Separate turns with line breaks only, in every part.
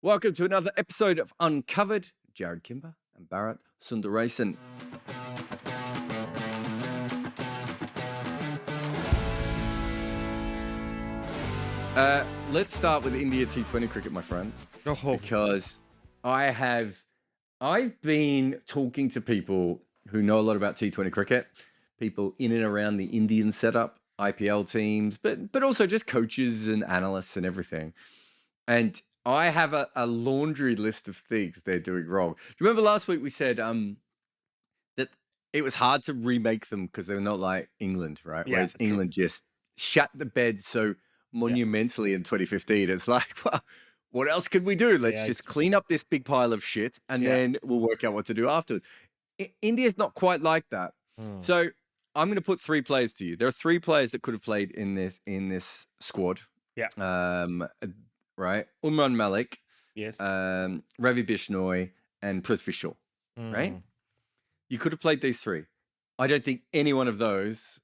Welcome to another episode of Uncovered. Jarrod Kimber and Bharat Sundaresan. Let's start with India T20 cricket, my friends,
Oh,
because I've been talking to people who know a lot about T20 cricket, people in and around the Indian setup, IPL teams, but also just coaches and analysts and everything. And I have a laundry list of things they're doing wrong. Do you remember last week we said that it was hard to remake them because they're not like England, right?
yeah,
Whereas
true.
England just shut the bed so
Yeah,
monumentally in 2015. It's like, well, what else could we do? Let's
yeah,
just
it's
clean up this big pile of shit and
yeah.
then we'll work out what to do afterwards. India's not quite like that.
Mm.
So I'm going to put three players to you. There are three players that could have played in this squad.
Yeah.
Um, right? Umran Malik,
Yes.
Ravi Bishnoi, and Prithvi Shaw, right?
Mm.
You could have played these three. I don't think any one of those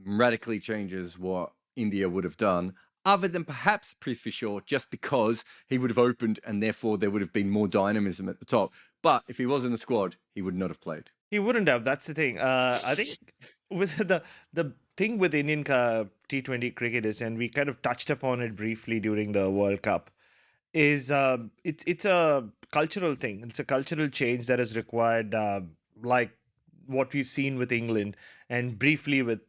radically changes what India would have done, other than perhaps Prithvi Shaw, just because he would have opened and therefore there would have been more dynamism at the top. But if he was in the squad, he would not have played.
He wouldn't have. That's the thing. I think with the thing with Indian T20 cricket is, and we kind of touched upon it briefly during the World Cup, is it's a cultural thing. It's a cultural change that is required, like what we've seen with England and briefly with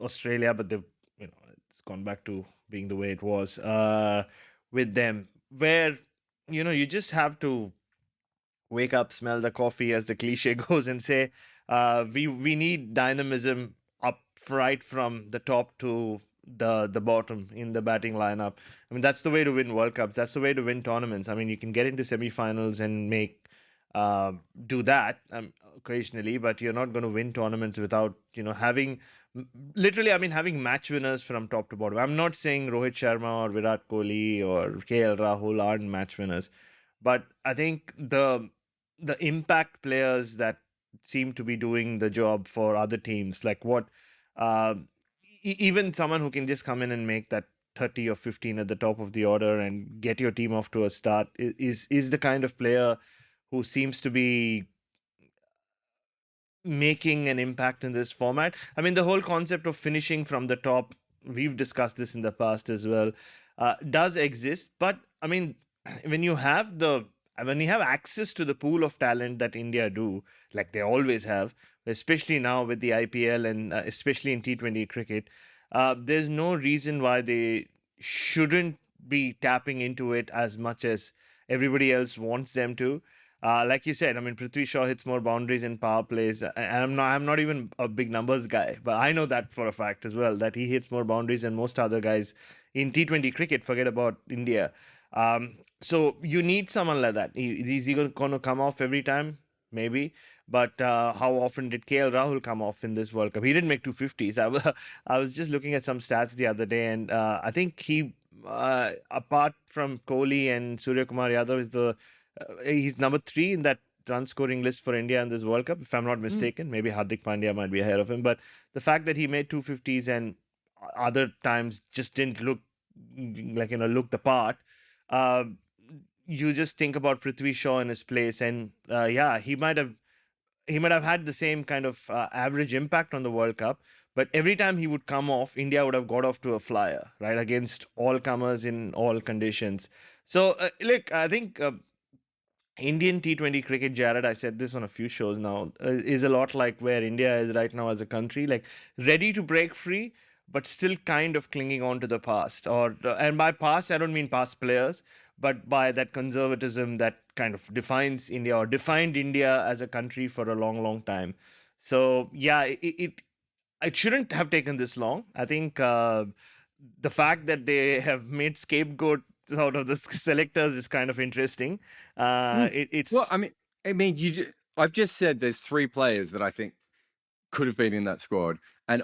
Australia, but it's gone back to being the way it was with them, where you just have to wake up, smell the coffee, as the cliche goes, and say, we need dynamism up right from the top to the bottom in the batting lineup. I mean, that's the way to win World Cups. That's the way to win tournaments. I mean, you can get into semifinals and uh, do that occasionally, but you're not going to win tournaments without having literally. I mean, having match winners from top to bottom. I'm not saying Rohit Sharma or Virat Kohli or KL Rahul aren't match winners, but I think the impact players that seem to be doing the job for other teams, like what uh, even someone who can just come in and make that 30 or 15 at the top of the order and get your team off to a start is the kind of player who seems to be making an impact in this format. I mean, the whole concept of finishing from the top, we've discussed this in the past as well, does exist. But I mean, when you have access to the pool of talent that India do, like they always have, especially now with the IPL and especially in T20 cricket, there's no reason why they shouldn't be tapping into it as much as everybody else wants them to. Like you said, I mean, Prithvi Shaw hits more boundaries in power plays, and I'm not even a big numbers guy, but I know that for a fact as well that he hits more boundaries than most other guys in T20 cricket. Forget about India. So you need someone like that. Is he going to come off every time? Maybe, but how often did KL Rahul come off in this World Cup? He didn't make 250s. I was just looking at some stats the other day, and I think he, apart from Kohli and Surya Kumar Yadav, is the he's number three in that run scoring list for India in this World Cup, if I'm not
Mm.
mistaken. Maybe Hardik Pandya might be ahead of him, but the fact that he made 250s and other times just didn't look like look the part. Uh, you just think about Prithvi Shaw in his place, and yeah, he might have had the same kind of average impact on the World Cup. But every time he would come off, India would have got off to a flyer, right, against all comers in all conditions. So, look, I think Indian T20 cricket, Jared, I said this on a few shows now, is a lot like where India is right now as a country, like ready to break free, but still kind of clinging on to the past. And by past, I don't mean past players, but by that conservatism that kind of defines India or defined India as a country for a long, long time. So, yeah, it shouldn't have taken this long. I think the fact that they have made scapegoat out of the selectors is kind of interesting.
Mm. Well,
It's
I've just said there's three players that I think could have been in that squad. And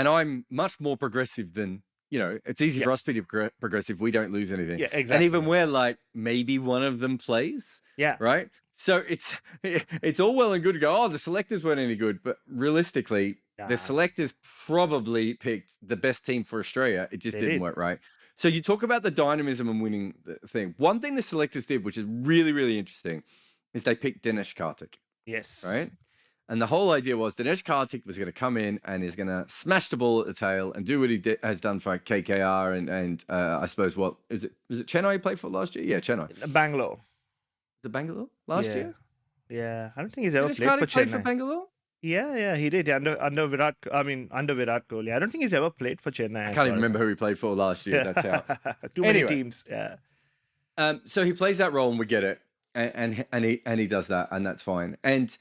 I'm much more progressive than, it's easy
yeah,
for us to be progressive. We don't lose anything.
yeah,
And
exactly.
even we're like, maybe one of them plays,
Yeah,
right? So it's all well and good to go, oh, the selectors weren't any good. But realistically, the
yeah,
selectors probably picked the best team for Australia. It just
they
didn't
did.
work right. So you talk about the dynamism and winning thing. One thing the selectors did, which is really, really interesting, is they picked Dinesh Karthik,
Yes.
right? And the whole idea was Dinesh Karthik was going to come in and is going to smash the ball at the tail and do what he has done for KKR and I suppose what is it? Was it Chennai he played for last year? Yeah, Chennai.
Bangalore.
Was it Bangalore last
Yeah.
year?
Yeah. I don't think he's ever
Dinesh
played for
Karthik played for
Chennai.
Bangalore?
Yeah, he did under Virat Kohli. I don't think he's ever played for Chennai
I
as
can't
far
even
as
remember who he played for last year. That's how.
too many
Anyway,
teams. Yeah.
so he plays that role and we get it, and he does that, and that's fine. And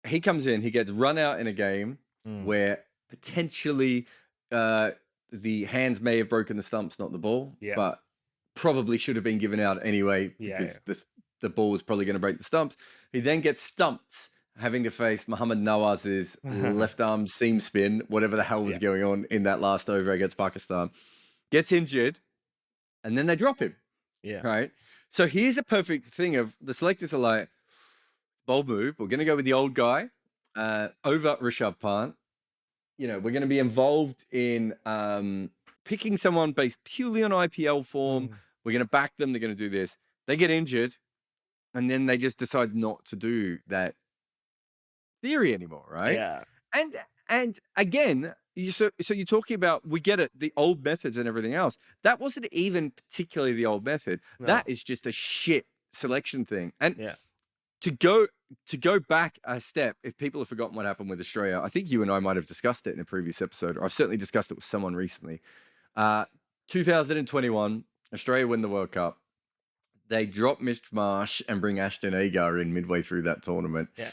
he comes in, he gets run out in a game where potentially the hands may have broken the stumps, not the ball,
Yeah.
but probably should have been given out anyway
Yeah,
because the ball was probably going to break the stumps. He then gets stumped having to face Mohammad Nawaz's left arm seam spin, whatever the hell was going on in that last over against Pakistan. Gets injured, and then they drop him.
Yeah.
Right. So here's a perfect thing of the selectors are like, bold move. We're going to go with the old guy over Rishabh Pant. You know, we're going to be involved in picking someone based purely on IPL form. We're going to back them. They're going to do this. They get injured, and then they just decide not to do that theory anymore, right?
Yeah.
And again, so you're talking about, we get it, the old methods and everything else. That wasn't even particularly the old method.
No.
That is just a shit selection thing. And
Yeah.
to go back a step, if people have forgotten what happened with Australia, I think you and I might have discussed it in a previous episode, or I've certainly discussed it with someone recently. 2021, Australia win the World Cup. They drop Mitch Marsh and bring Ashton Agar in midway through that tournament.
Yeah.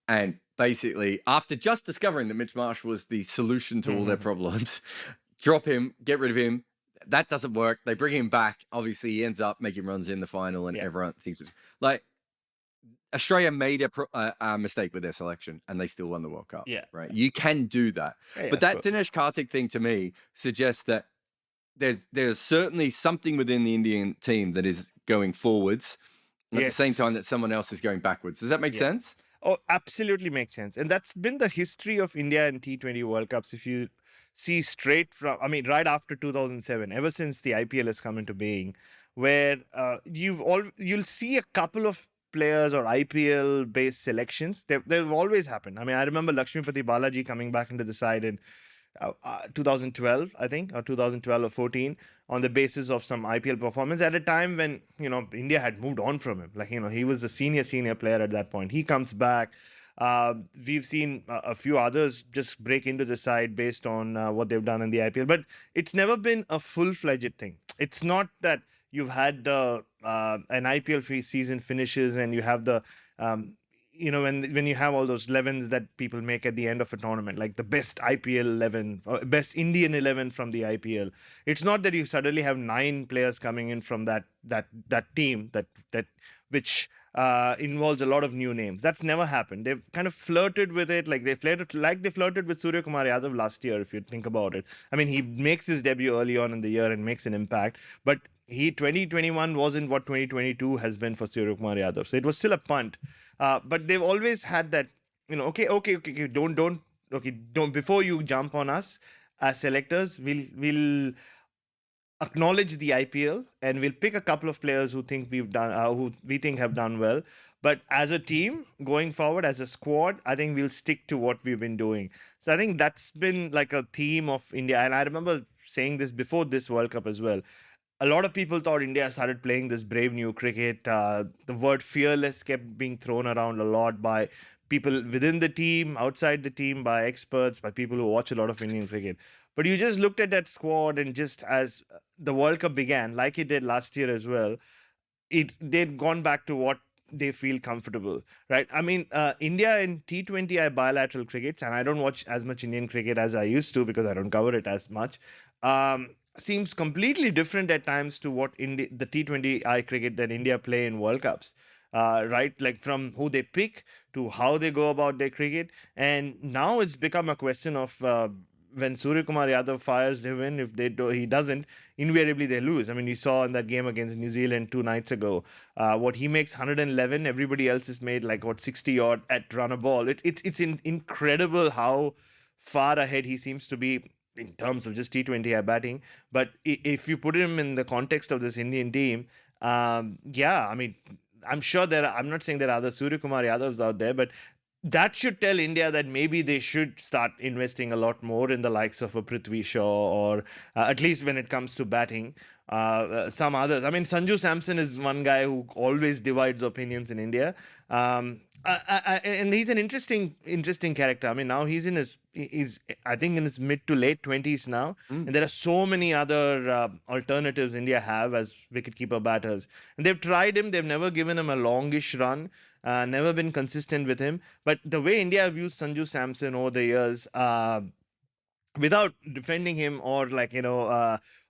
And basically, after just discovering that Mitch Marsh was the solution to all their problems, drop him, get rid of him. That doesn't work. They bring him back. Obviously, he ends up making runs in the final, and everyone thinks it's like Australia made a mistake with their selection, and they still won the World Cup.
Yeah.
Right. You can do that. But that Dinesh Karthik thing to me suggests that there's certainly something within the Indian team that is going forwards at the same time that someone else is going backwards. Does that make sense?
Oh, absolutely makes sense. And that's been the history of India and T20 World Cups. If you see straight from, right after 2007, ever since the IPL has come into being, where you'll see a couple of players or IPL based selections. They've always happened. I remember Lakshmipati Balaji coming back into the side in 2012, I think, or 2012 or 14, on the basis of some IPL performance at a time when, India had moved on from him. Like, he was a senior player at that point. He comes back. We've seen a few others just break into the side based on what they've done in the IPL, but it's never been a full-fledged thing. It's not that you've had the an IPL season finishes and you have the when you have all those 11s that people make at the end of a tournament, like the best IPL 11, or best Indian 11 from the IPL. It's not that you suddenly have 9 players coming in from that team that which involves a lot of new names. That's never happened. They've kind of flirted with it, like they flirted with Surya Kumar Yadav last year, if you think about it. He makes his debut early on in the year and makes an impact, but 2021 wasn't what 2022 has been for Surya Kumar Yadav. So it was still a punt. But they've always had that, don't before you jump on us as selectors, we'll acknowledge the IPL and we'll pick a couple of players who we think have done well. But as a team going forward, as a squad, I think we'll stick to what we've been doing. So I think that's been like a theme of India. And I remember saying this before this World Cup as well. A lot of people thought India started playing this brave new cricket. The word fearless kept being thrown around a lot by people within the team, outside the team, by experts, by people who watch a lot of Indian cricket. But you just looked at that squad, and just as the World Cup began, like it did last year as well, they'd gone back to what they feel comfortable, right? India in T20 are bilateral crickets, and I don't watch as much Indian cricket as I used to because I don't cover it as much. Seems completely different at times to what the T20I cricket that India play in World Cups, right? Like from who they pick to how they go about their cricket. And now it's become a question of when Surya Kumar Yadav fires, they win. If he doesn't, invariably they lose. You saw in that game against New Zealand 2 nights ago, what he makes 111, everybody else is made like 60 odd at run a ball. It's incredible how far ahead he seems to be in terms of just T20 batting. But if you put him in the context of this Indian team, yeah, I mean, I'm sure I'm not saying there are other Surya Kumar Yadavs out there, but that should tell India that maybe they should start investing a lot more in the likes of a Prithvi Shaw, or at least when it comes to batting. Some others. I mean, Sanju Samson is one guy who always divides opinions in India. And he's an interesting character. I mean, now he's I think in his mid to late 20s now,
Mm.
and there are so many other alternatives India have as wicketkeeper batters, and they've tried him. They've never given him a longish run. Never been consistent with him. But the way India have used Sanju Samson over the years, without defending him or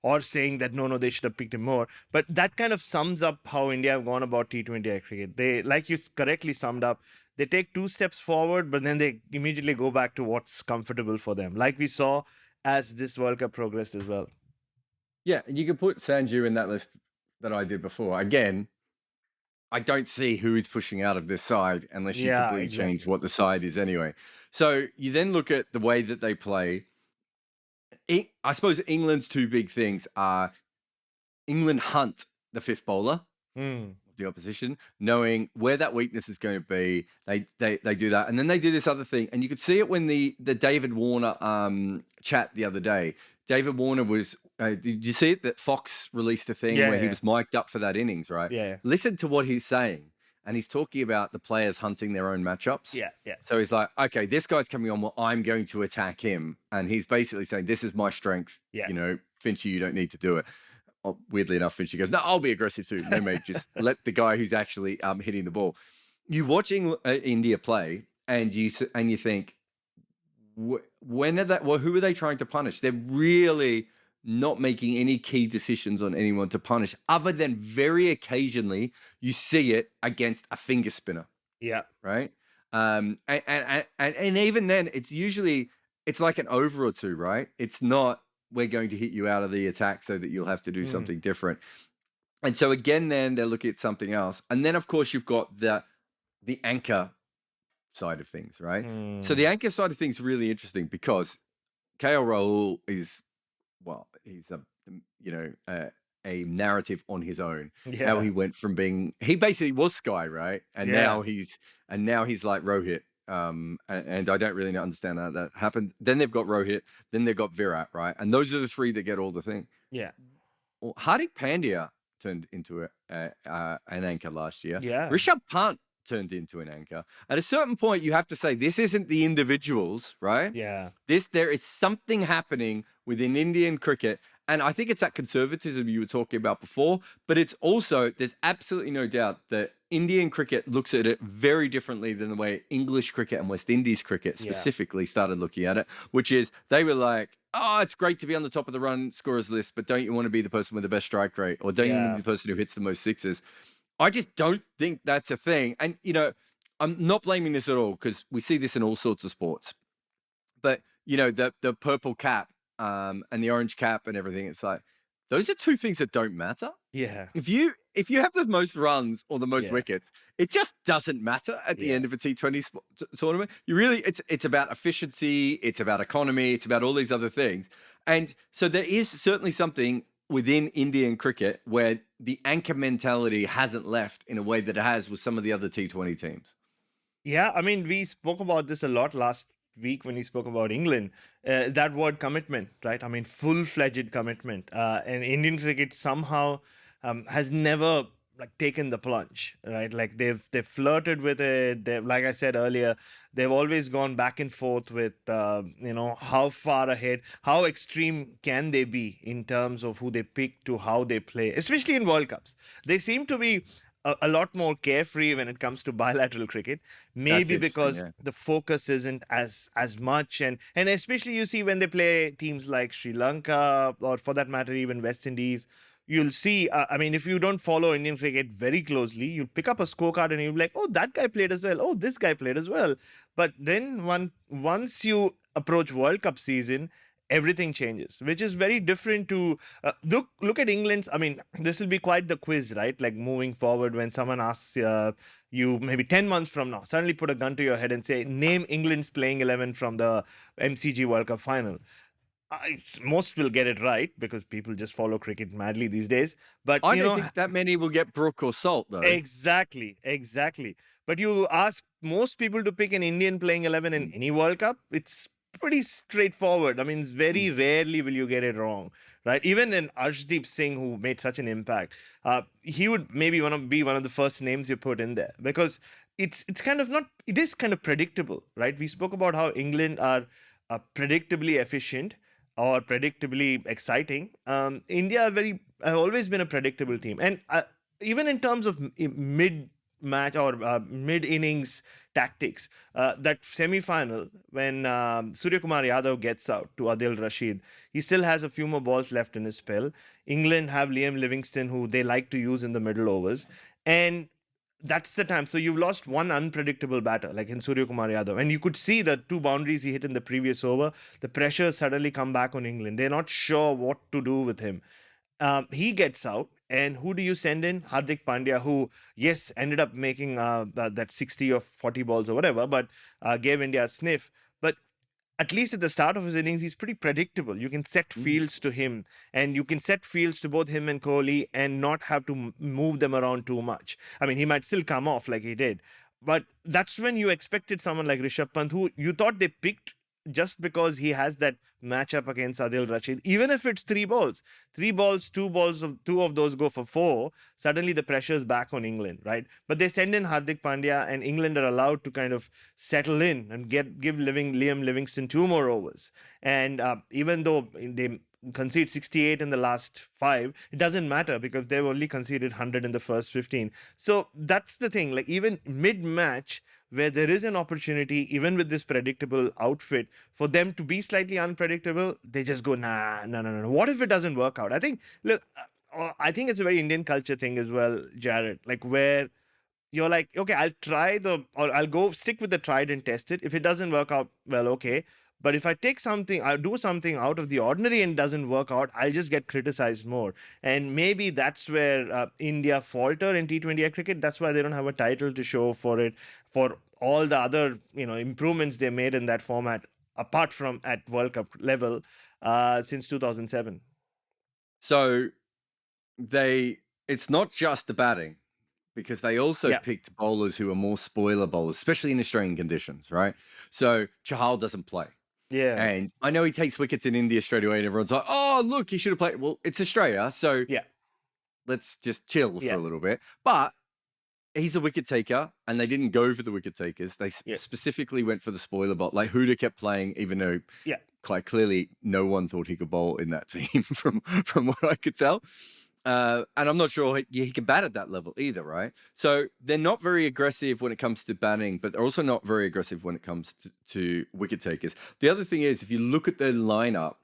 or saying that no, they should have picked him more, but that kind of sums up how India have gone about T20 cricket. They, like you correctly summed up, they take 2 steps forward, but then they immediately go back to what's comfortable for them, like we saw as this World Cup progressed as well.
Yeah, and you can put Sanju in that list that I did before. Again, I don't see who is pushing out of this side unless you
Yeah,
completely change
exactly.
what the side is anyway. So you then look at the way that they play. I suppose England's two big things are England hunt the fifth bowler
Mm.
of the opposition, knowing where that weakness is going to be. They do that, and then they do this other thing, and you could see it when the David Warner chat the other day. David Warner was. Did you see it? That Fox released a thing
Yeah,
where he
yeah,
was mic'd up for that innings, right?
yeah,
Listen to what he's saying, and he's talking about the players hunting their own matchups.
yeah, yeah,
So he's like, okay, this guy's coming on. Well, I'm going to attack him, and he's basically saying, "This is my strength."
yeah,
Finchy, you don't need to do it. Oh, weirdly enough, Finchy goes, "No, I'll be aggressive too." No, mate, just let the guy who's actually hitting the ball. You watching India play, and you think, when are that? Well, who are they trying to punish? They're really not making any key decisions on anyone to punish, other than very occasionally you see it against a finger spinner,
yeah.
right? And even then, it's like an over or two, right? It's not, we're going to hit you out of the attack so that you'll have to do
Mm.
something different. And so again, then they're looking at something else. And then of course you've got the anchor side of things, right? So
Mm.
the anchor side of things is really interesting because KL Rahul is, well, he's a narrative on his own. How
Yeah,
he went from he basically was Sky, right? And
yeah,
now he's like Rohit. And I don't really understand how that happened. Then they've got Rohit, then they've got Virat, right? And those are the three that get all the thing.
yeah,
Well, Hardik Pandya turned into an anchor last year.
yeah,
Rishabh Pant turned into an anchor. At a certain point, you have to say this isn't the individuals, right?
yeah,
There is something happening within Indian cricket, and I think it's that conservatism you were talking about before. But it's also, there's absolutely no doubt that Indian cricket looks at it very differently than the way English cricket and West Indies cricket
yeah,
specifically started looking at it, which is they were like, oh, it's great to be on the top of the run scorers list, but don't you want to be the person with the best strike rate, or don't you want to be
yeah.
the person who hits the most sixes? I just don't think that's a thing. And I'm not blaming this at all, because we see this in all sorts of sports. But the purple cap and the orange cap and everything, it's like, those are two things that don't matter.
Yeah,
If you have the most runs or the most
yeah,
wickets, it just doesn't matter at the
yeah,
end of a T20 tournament. It's about efficiency, it's about economy, it's about all these other things. And so there is certainly something within Indian cricket where the anchor mentality hasn't left in a way that it has with some of the other T20 teams.
yeah. I mean, we spoke about this a lot last week when we spoke about England. That word commitment, right? I mean, full-fledged commitment. And Indian cricket somehow has never like taken the plunge, right? Like they've flirted with it. They, like I said earlier, they've always gone back and forth with how far ahead, how extreme can they be in terms of who they pick to how they play, especially in World Cups. They seem to be a lot more carefree when it comes to bilateral cricket,
That's
maybe
interesting,
because
yeah.
the focus isn't as much, and especially you see when they play teams like Sri Lanka, or for that matter even West Indies. You'll see, I mean, if you don't follow Indian cricket very closely, you'll pick up a scorecard and you'll be like, oh, that guy played as well, oh, this guy played as well. But then once you approach World Cup season, everything changes, which is very different to look at England's. I mean, this will be quite the quiz, right? Like moving forward, when someone asks you maybe 10 months from now, suddenly put a gun to your head and say, name England's playing 11 from the MCG World Cup final. Most will get it right because people just follow cricket madly these days. But
I don't think that many will get Brook or Salt though.
exactly, exactly. But you ask most people to pick an Indian playing 11 in
Mm,
any World Cup, it's pretty straightforward. I mean, it's very
mm,
rarely will you get it wrong, right? Even in Arshdeep Singh, who made such an impact, he would maybe be one of the first names you put in there because it's kind of not. It is kind of predictable, right? We spoke about how England are predictably efficient or predictably exciting. India have always been a predictable team, and even in terms of mid match or mid innings tactics, that semi final when Surya Kumar Yadav gets out to Adil Rashid, he still has a few more balls left in his spell. England have Liam Livingston, who they like to use in the middle overs, and that's the time. So you've lost one unpredictable batter, like in Surya Kumar Yadav, and you could see the two boundaries he hit in the previous over. The pressure suddenly come back on England. They're not sure what to do with him. He gets out, and who do you send in? Hardik Pandya, who yes ended up making that 60 or 40 balls or whatever, but gave India a sniff. But at least at the start of his innings, he's pretty predictable. You can set
mm.
fields to him, and you can set fields to both him and Kohli, and not have to move them around too much. I mean, he might still come off like he did, but that's when you expected someone like Rishabh Pant, who you thought they picked just because he has that matchup against Adil Rashid. Even if it's three balls, two of those go for four. Suddenly the pressure is back on England, right? But they send in Hardik Pandya, and England are allowed to kind of settle in and give Liam Livingston two more overs. And even though they concede 68 in the last five, it doesn't matter because they've only conceded 100 in the first 15. So that's the thing. Like even mid match, where there is an opportunity, even with this predictable outfit, for them to be slightly unpredictable, they just go, nah, no, no, no. What if it doesn't work out? I think, look, I think it's a very Indian culture thing as well, Jared, like where you're like, okay, or I'll go stick with the tried and tested. If it doesn't work out, well, okay. But if I'll do something out of the ordinary and doesn't work out, I'll just get criticized more. And maybe that's where India falter in T20 cricket. That's why they don't have a title to show for it, for all the other, improvements they made in that format, apart from at World Cup level, since 2007.
So it's not just the batting because they also
Yeah.
picked bowlers who are more spoiler bowlers, especially in Australian conditions, right? So Chahal doesn't play.
Yeah.
And I know he takes wickets in India straight away, and everyone's like, oh, look, he should have played. Well, it's Australia, so
Yeah.
let's just chill for
Yeah.
a little bit. But he's a wicket taker, and they didn't go for the wicket takers. They
Yes.
specifically went for the spoiler bot. Like Huda kept playing, even though
Yeah.
quite clearly no one thought he could bowl in that team from what I could tell. And I'm not sure he can bat at that level either, right? So they're not very aggressive when it comes to batting, but they're also not very aggressive when it comes to wicket takers. The other thing is, if you look at their lineup,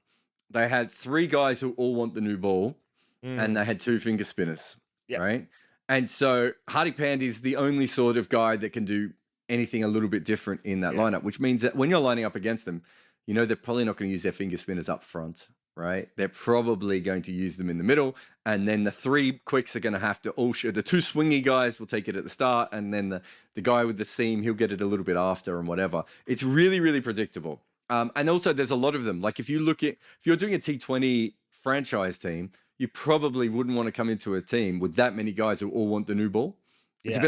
they had three guys who all want the new ball, and they
Mm.
had two finger spinners,
Yeah.
right? And so Hardik Pandya is the only sort of guy that can do anything a little bit different in that
Yeah.
lineup, which means that when you're lining up against them, they're probably not going to use their finger spinners up front, right? They're probably going to use them in the middle, and then the three quicks are going to have to all show. The two swingy guys will take it at the start, and then the guy with the seam, he'll get it a little bit after and whatever. It's really, really predictable. And also, there's a lot of them. Like if you're doing a T20 franchise team, you probably wouldn't want to come into a team with that many guys who all want the new ball. It's a
Yeah.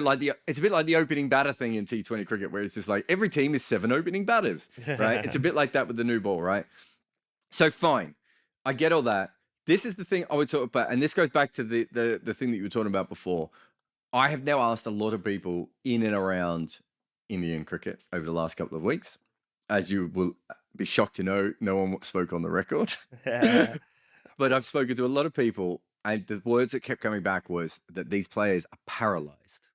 bit like the opening batter thing in T20 cricket, where it's just like every team is 7 opening batters, right? It's a bit like that with the new ball, right? So fine, I get all that. This is the thing I would talk about, and this goes back to the thing that you were talking about before. I have now asked a lot of people in and around Indian cricket over the last couple of weeks. As you will be shocked to know, no one spoke on the record. But I've spoken to a lot of people, and the words that kept coming back was that these players are paralyzed,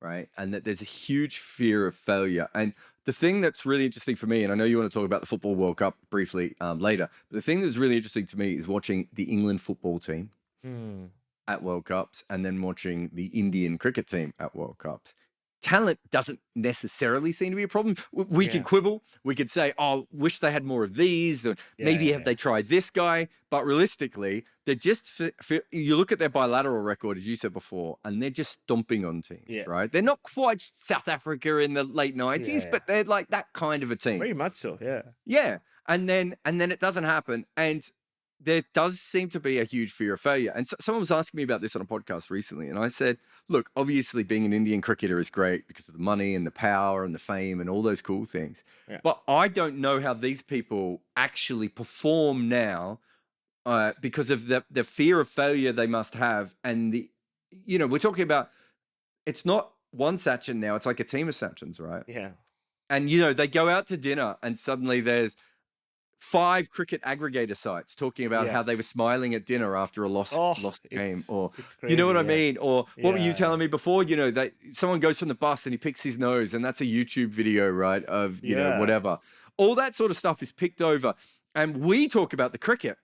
right? And that there's a huge fear of failure. And the thing that's really interesting for me, and I know you want to talk about the Football World Cup briefly later, but the thing that's really interesting to me is watching the England football team
Hmm.
at World Cups and then watching the Indian cricket team at World Cups. talent doesn't necessarily seem to be a problem. We could
Yeah.
quibble. We could say, "Oh, wish they had more of these," or
Yeah.
maybe
Yeah.
have
Yeah.
they tried this guy? But realistically, they're just you look at their bilateral record, as you said before, and they're just stomping on teams,
Yeah.
right? They're not quite South Africa in the late
Yeah.
'90s,
Yeah.
but they're like that kind of a team.
Very much so. Yeah.
Yeah, and then it doesn't happen, and there does seem to be a huge fear of failure. And someone was asking me about this on a podcast recently, and I said, "Look, obviously, being an Indian cricketer is great because of the money and the power and the fame and all those cool things.
Yeah.
But I don't know how these people actually perform now because of the fear of failure they must have, and we're talking about it's not one Sachin now; it's like a team of Sachins, right?
Yeah.
And they go out to dinner, and suddenly there's 5 cricket aggregator sites talking about
Yeah.
how they were smiling at dinner after a lost
Oh,
game,
it's
or
it's
you know what
crazy.
I
Yeah.
mean? Or what were you
Yeah.
telling me before? That someone goes from the bus and he picks his nose, and that's a YouTube video, right? Of
Yeah.
whatever. All that sort of stuff is picked over, and we talk about the cricket.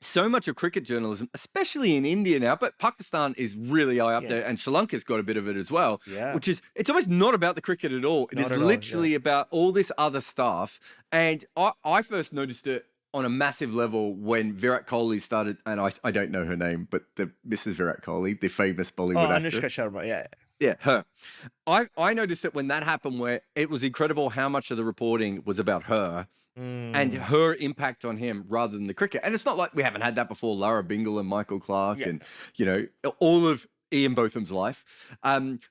So much of cricket journalism, especially in India now, but Pakistan is really high up
Yeah.
there, and Sri Lanka's got a bit of it as well,
Yeah.
which is it's almost not about the cricket at all. It is
Not at all. Yeah.
literally about all this other stuff. And I first noticed it on a massive level when Virat Kohli started, and I don't know her name, but the Mrs. Virat Kohli, the famous
Oh,
Bollywood
Anushka
actress.
Sharma. Yeah.
Yeah, her. I noticed it when that happened, where it was incredible how much of the reporting was about her and
Mm.
her impact on him rather than the cricket. And it's not like we haven't had that before. Lara Bingle and Michael Clark
Yeah.
and, all of Ian Botham's life.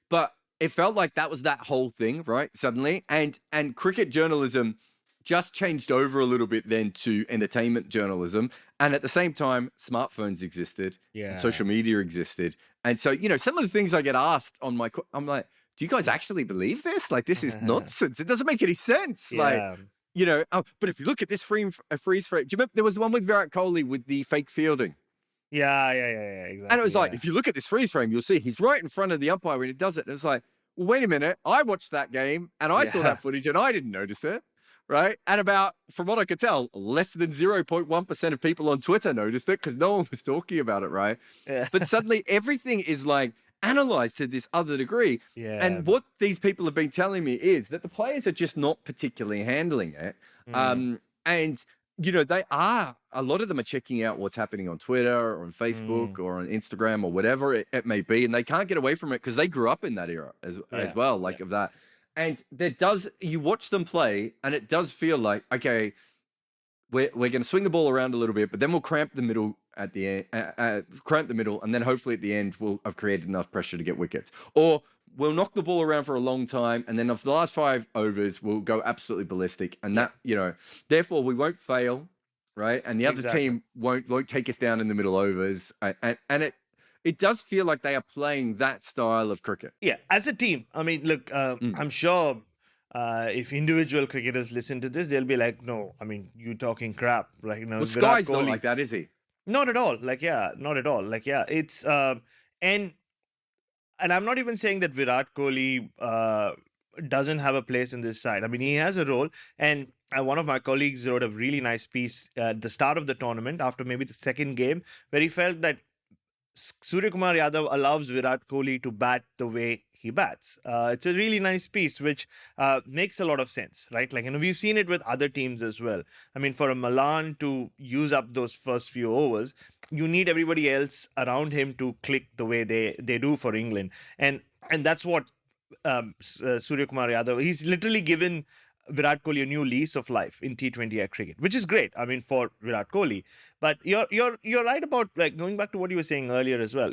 But it felt like that was that whole thing, right? Suddenly. And cricket journalism just changed over a little bit then to entertainment journalism. And at the same time, smartphones existed and
Yeah.
social media existed. And so, some of the things I get asked I'm like, do you guys actually believe this? Like, this is nonsense. It doesn't make any sense. Like,
Yeah.
but if you look at this freeze frame, do you remember there was the one with Virat Kohli with the fake fielding?
Yeah. Yeah. Yeah. Yeah.
And it
Exactly.
was like,
Yeah.
if you look at this freeze frame, you'll see he's right in front of the umpire when he does it. And it's like, well, wait a minute. I watched that game and I saw
Yeah.
that footage and I didn't notice it. Right. And from what I could tell, less than 0.1% of people on Twitter noticed it because no one was talking about it. Right.
Yeah.
But suddenly everything is like analyzed to this other degree.
Yeah.
And what these people have been telling me is that the players are just not particularly handling it.
Mm.
And they are, a lot of them are checking out what's happening on Twitter or on Facebook
Mm.
or on Instagram or whatever it may be. And they can't get away from it because they grew up in that era as
Yeah.
well,
Yeah.
like of that. And you watch them play and it does feel like, okay, we're going to swing the ball around a little bit, but then we'll cramp the middle at the end, and then hopefully at the end we'll have created enough pressure to get wickets. Or we'll knock the ball around for a long time, and then of the last 5 overs, we'll go absolutely ballistic. And that, therefore we won't fail, right? And the other
Exactly.
team won't take us down in the middle overs. And it does feel like they are playing that style of cricket.
Yeah. As a team, I mean, look, I'm sure if individual cricketers listen to this, they'll be like, "No, I mean, you talking crap." Like,
Well,
Virat
Sky's not
Kohli.
like that, is he?
Not at all. Like, yeah, not at all. Like, yeah, it's and I'm not even saying that Virat Kohli doesn't have a place in this side. I mean, he has a role. And one of my colleagues wrote a really nice piece at the start of the tournament, after maybe the second game, where he felt that Surya Kumar Yadav allows Virat Kohli to bat the way he bats. It's a really nice piece, which makes a lot of sense, right? Like, we've seen it with other teams as well. I mean, for a Malan to use up those first few overs, you need everybody else around him to click the way they do for England. And that's what Surya Kumar Yadav, he's literally given Virat Kohli a new lease of life in T20 cricket, which is great. I mean, for Virat Kohli. But you're right about, like, going back to what you were saying earlier as well.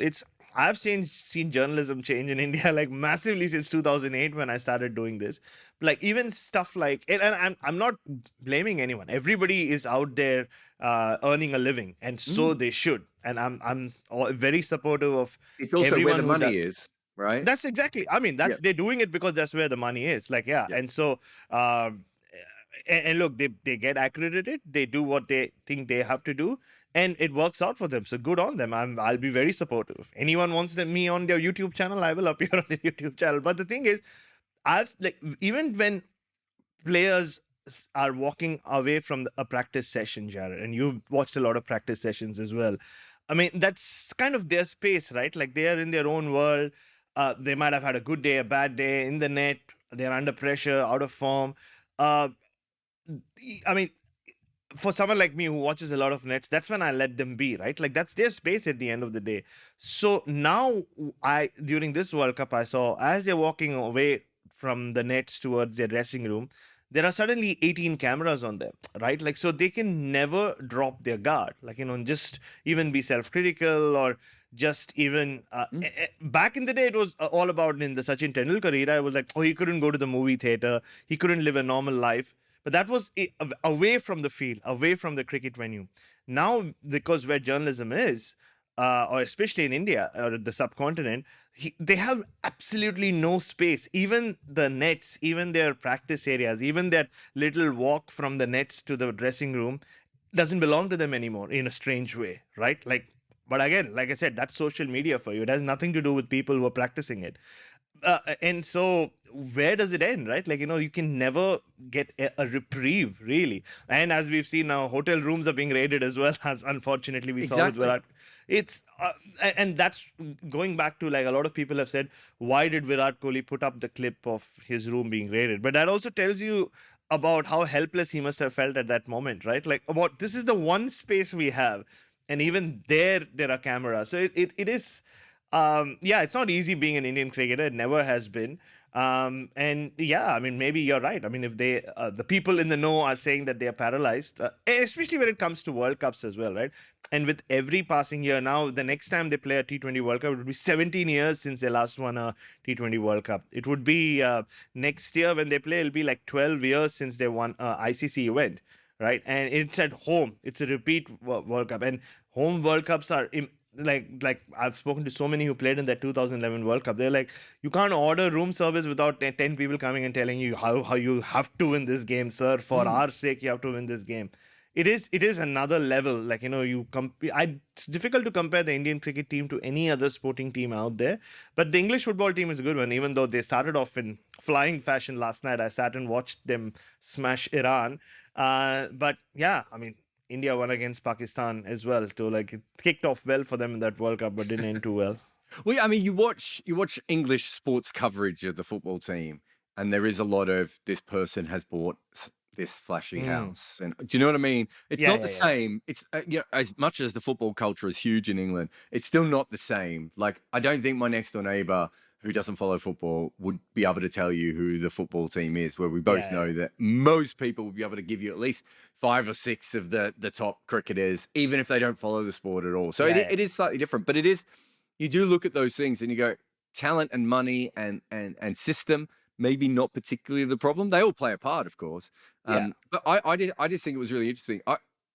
I've seen journalism change in India like massively since 2008 when I started doing this. Like, even stuff like, and I'm not blaming anyone. Everybody is out there earning a living, and so they should. And I'm very supportive of
It's also where
everyone
the
who
money
does.
is, right?
That's exactly. I mean, that
Yeah.
they're doing it because that's where the money is. Like, yeah.
Yeah.
And so, and look, they get accredited. They do what they think they have to do, and it works out for them. So good on them. I'll be very supportive. If anyone wants me on their YouTube channel, I will appear on their YouTube channel. But the thing is, even when players are walking away from a practice session, Jared, and you've watched a lot of practice sessions as well. I mean, that's kind of their space, right? Like, they are in their own world. They might have had a good day, a bad day in the net. They're under pressure, out of form. Uh, I mean, for someone like me who watches a lot of nets, that's when I let them be, right? Like that's their space at the end of the day. So now I during this World Cup, I saw as they're walking away from the nets towards their dressing room, there are suddenly 18 cameras on them, right? Like so they can never drop their guard, like just even be self-critical or just even
Mm.
back in the day it was all about in the Sachin Tendulkar era. It was like, oh, he couldn't go to the movie theater, he couldn't live a normal life, but that was away from the field, away from the cricket venue. Now, because where journalism is, or especially in India or the subcontinent, they have absolutely no space. Even the nets, even their practice areas, even that little walk from the nets to the dressing room doesn't belong to them anymore in a strange way, right? Like, but again, like I said, that's social media for you. It has nothing to do with people who are practicing it. And so where does it end, right? Like you can never get a reprieve really. And as we've seen now, hotel rooms are being raided as well, as unfortunately we saw with
Exactly.
Virat. It's and that's going back to, like, a lot of people have said, why did Virat Kohli put up the clip of his room being raided? But that also tells you about how helpless he must have felt at that moment, right? Like, about this is the one space we have, and even there are cameras. So it is, yeah, it's not easy being an Indian cricketer. It never has been. And yeah, I mean, maybe you're right. I mean, if the people in the know are saying that they are paralyzed, and especially when it comes to World Cups as well, right? And with every passing year, now the next time they play a T20 World Cup, it would be 17 years since they last won a T20 World Cup. It would be next year when they play, it'll be like 12 years since they won a ICC event, right? And it's at home. It's a repeat World Cup, and home World Cups are like I've spoken to so many who played in that 2011 World Cup. They're like, you can't order room service without 10 people coming and telling you how you have to win this game, sir. For
Mm.
our sake, you have to win this game. It is another level. Like, it's difficult to compare the Indian cricket team to any other sporting team out there. But the English football team is a good one, even though they started off in flying fashion last night. I sat and watched them smash Iran. But yeah, I mean, India won against Pakistan as well. So, like, it kicked off well for them in that World Cup, but didn't end too well.
Well, I mean, you watch English sports coverage of the football team, and there is a lot of this person has bought this flashy
Mm.
house, and do you know what I mean? It's
Yeah,
not
yeah,
the
yeah, yeah.
same. It's as much as the football culture is huge in England, it's still not the same. Like, I don't think my next door neighbor who doesn't follow football would be able to tell you who the football team is. Where we both
Yeah, yeah,
know that most people would be able to give you at least 5 or 6 of the top cricketers, even if they don't follow the sport at all. So
yeah,
it
yeah.
is slightly different, but it is, you do look at those things and you go, talent and money and system, maybe not particularly the problem. They all play a part, of course.
Yeah.
But I just think it was really interesting.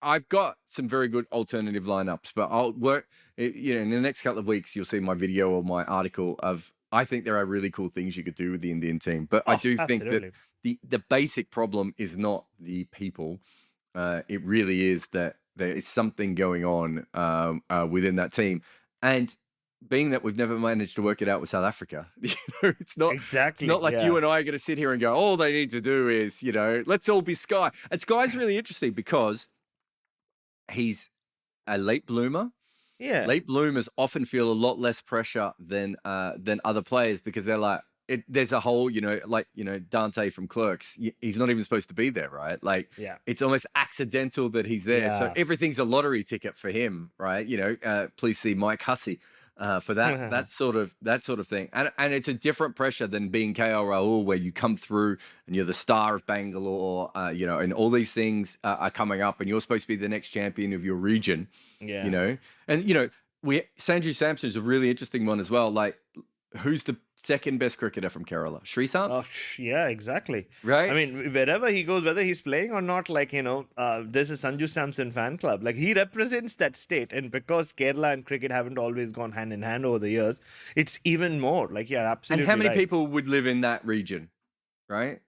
I've got some very good alternative lineups, but I'll work. In the next couple of weeks, you'll see my video or my article of. I think there are really cool things you could do with the Indian team, but I
Oh,
do think that
absolutely.
the basic problem is not the people. It really is that there is something going on within that team, and being that we've never managed to work it out with South Africa, it's not
Exactly.
like you
Yeah.
and I are going to sit here and go, all they need to do is, let's all be Sky. And Sky's really interesting because he's a late bloomer.
Yeah.
Late bloomers often feel a lot less pressure than other players because they're like, there's a whole, like, Dante from Clerks. He's not even supposed to be there, right? Like,
Yeah.
it's almost accidental that he's there. So
Yeah.
everything's a lottery ticket for him, right? Please see Mike Hussey for that sort of thing. And it's a different pressure than being KL Rahul, where you come through and you're the star of Bangalore, and all these things are coming up, and you're supposed to be the next champion of your region, you
Yeah.
know. And Sanju Samson is a really interesting one as well. Like, who's the second best cricketer from Kerala? Srisanth,
Oh, yeah, exactly. I
right?
mean, wherever he goes, whether he's playing or not, like, there's a Sanju Samson fan club. Like, he represents that state. And because Kerala and cricket haven't always gone hand in hand over the years, it's even more. Like, you're
And how
absolutely
many
right.
people would live in that region, right?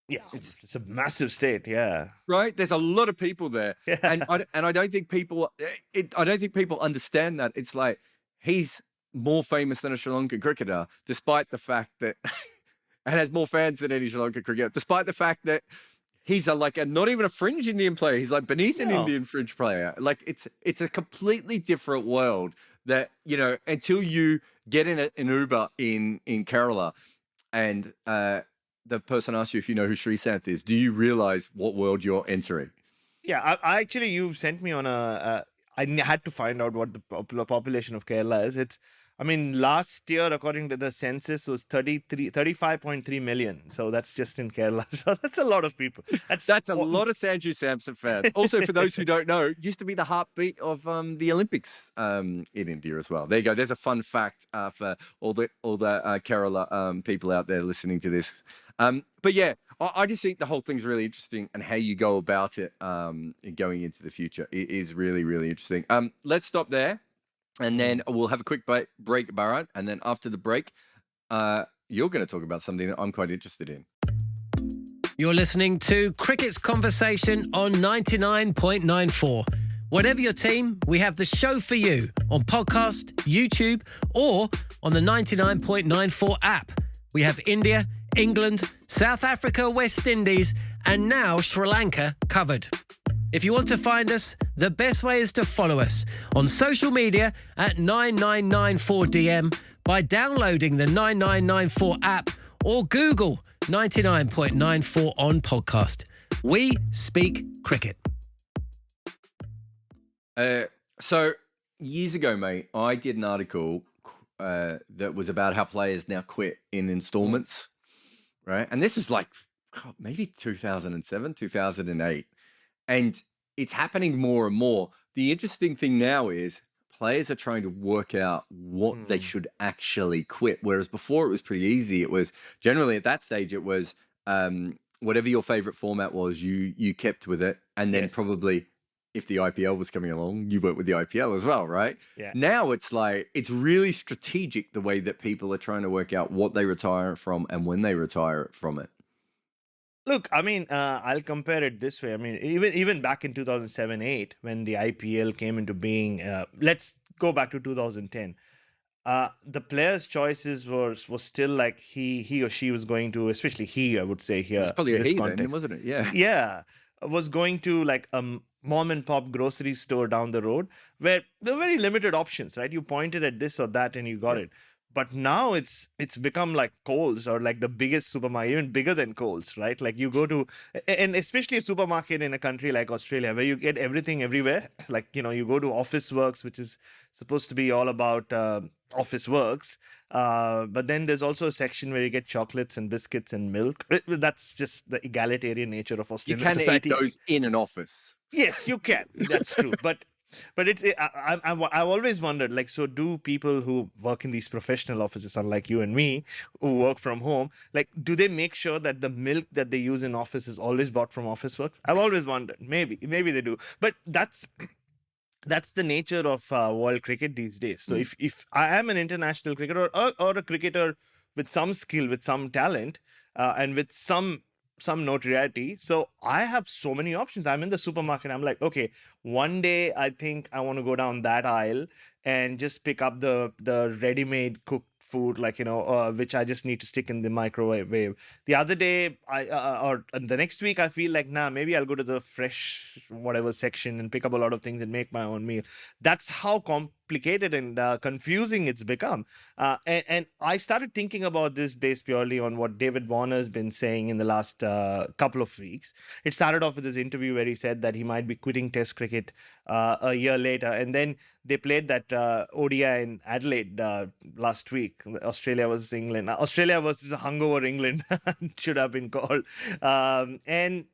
Yeah.
It's
It's a massive state. Yeah.
right. There's a lot of people there,
Yeah.
and I don't think people. I don't think people understand that. It's like he's more famous than a Sri Lankan cricketer, despite the fact that and has more fans than any Sri Lankan cricketer, despite the fact that he's not even a fringe Indian player. He's like beneath an
No.
Indian fringe player. Like, it's a completely different world that, until you get in an Uber in Kerala and the person asks you if you know who Sri Santh is, do you realize what world you're entering?
Yeah, I actually, you sent me on had to find out what the population of Kerala is. I mean, last year, according to the census, was 35.3 million. So that's just in Kerala. So that's a lot of people. That's
That's a lot of Sanju Samson fans. Also, for those who don't know, used to be the heartbeat of the Olympics in India as well. There you go. There's a fun fact for all the Kerala people out there listening to this. But yeah, I just think the whole thing's really interesting, and how you go about it going into the future is really, really interesting. Let's stop there, and then we'll have a quick break, Bharat, and then after the break, you're going to talk about something that I'm quite interested in.
You're listening to Cricket's Conversation on 99.94. Whatever your team, we have the show for you on podcast, YouTube, or on the 99.94 app. We have India, England, South Africa, West Indies, and now Sri Lanka covered. If you want to find us, the best way is to follow us on social media at 9994DM by downloading the 9994 app or Google 99.94 on podcast. We speak cricket.
So years ago, mate, I did an article that was about how players now quit in installments, right? And this is like maybe 2007, 2008. And it's happening more and more. The interesting thing now is players are trying to work out what they should actually quit. Whereas before it was pretty easy. It was generally at that stage, it was whatever your favorite format was, you kept with it. And then probably if the IPL was coming along, you went with the IPL as well, right?
Yeah.
Now it's like, it's really strategic the way that people are trying to work out what they retire from and when they retire from it.
Look, I mean, I'll compare it this way. I mean, even back in 2007-8, when the IPL came into being, let's go back to 2010. The players' choices was still like he or she was going to, especially he, I would say here.
It's probably
in
a
this
he then,
context.
wasn't it? Yeah.
Yeah, was going to like a mom and pop grocery store down the road where there were very limited options, right? You pointed at this or that and you got it. But now it's become like Coles, or like the biggest supermarket, even bigger than Coles, right? Like you go to, and especially a supermarket in a country like Australia where you get everything everywhere. Like, you go to Office Works, which is supposed to be all about Office Works. But then there's also a section where you get chocolates and biscuits and milk. That's just the egalitarian nature of
You
Australian
can
society.
eat those in an office.
Yes, you can. That's true. But I've always wondered, like, so do people who work in these professional offices, unlike you and me, who work from home, like, do they make sure that the milk that they use in office is always bought from Office Works? I've always wondered. Maybe they do. But that's the nature of world cricket these days. So if I am an international cricketer or a cricketer with some skill, with some talent, and with some notoriety, so I have so many options. I'm in the supermarket. I'm like, okay, one day I think I want to go down that aisle and just pick up the ready-made cooked food, like, which I just need to stick in the microwave. The other day, or the next week, I feel like, nah, maybe I'll go to the fresh whatever section and pick up a lot of things and make my own meal. That's how complicated and confusing it's become. And I started thinking about this based purely on what David Warner's been saying in the last couple of weeks. It started off with his interview where he said that he might be quitting Test cricket a year later, and then they played that ODI in Adelaide last week. Australia versus England. Australia versus a hungover England should have been called. And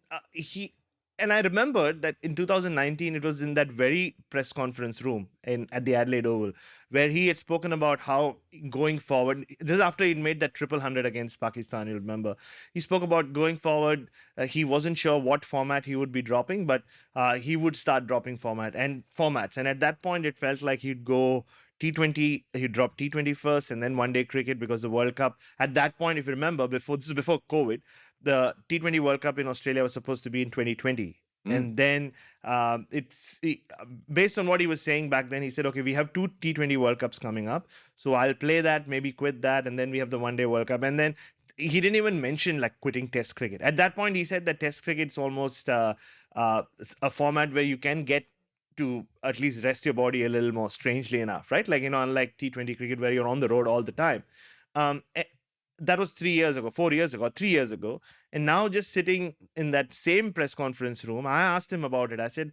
I remembered that in 2019, it was in that very press conference room at the Adelaide Oval, where he had spoken about how going forward, this is after he'd made that triple hundred against Pakistan, you'll remember. He spoke about going forward, he wasn't sure what format he would be dropping, but he would start dropping formats. And at that point, it felt like he'd go T20, he'd drop T20 first and then one day cricket because the World Cup. At that point, if you remember, before COVID, the T20 World Cup in Australia was supposed to be in 2020. And then based on what he was saying back then, he said, okay, we have two T20 World Cups coming up. So I'll play that, maybe quit that. And then we have the one day World Cup. And then he didn't even mention like quitting Test cricket. At that point, he said that Test cricket is almost a format where you can get to at least rest your body a little more, strangely enough, right? Like, unlike T20 cricket where you're on the road all the time. Um, eh, that was 3 years ago, 4 years ago, 3 years ago. And now, just sitting in that same press conference room, I asked him about it. I said,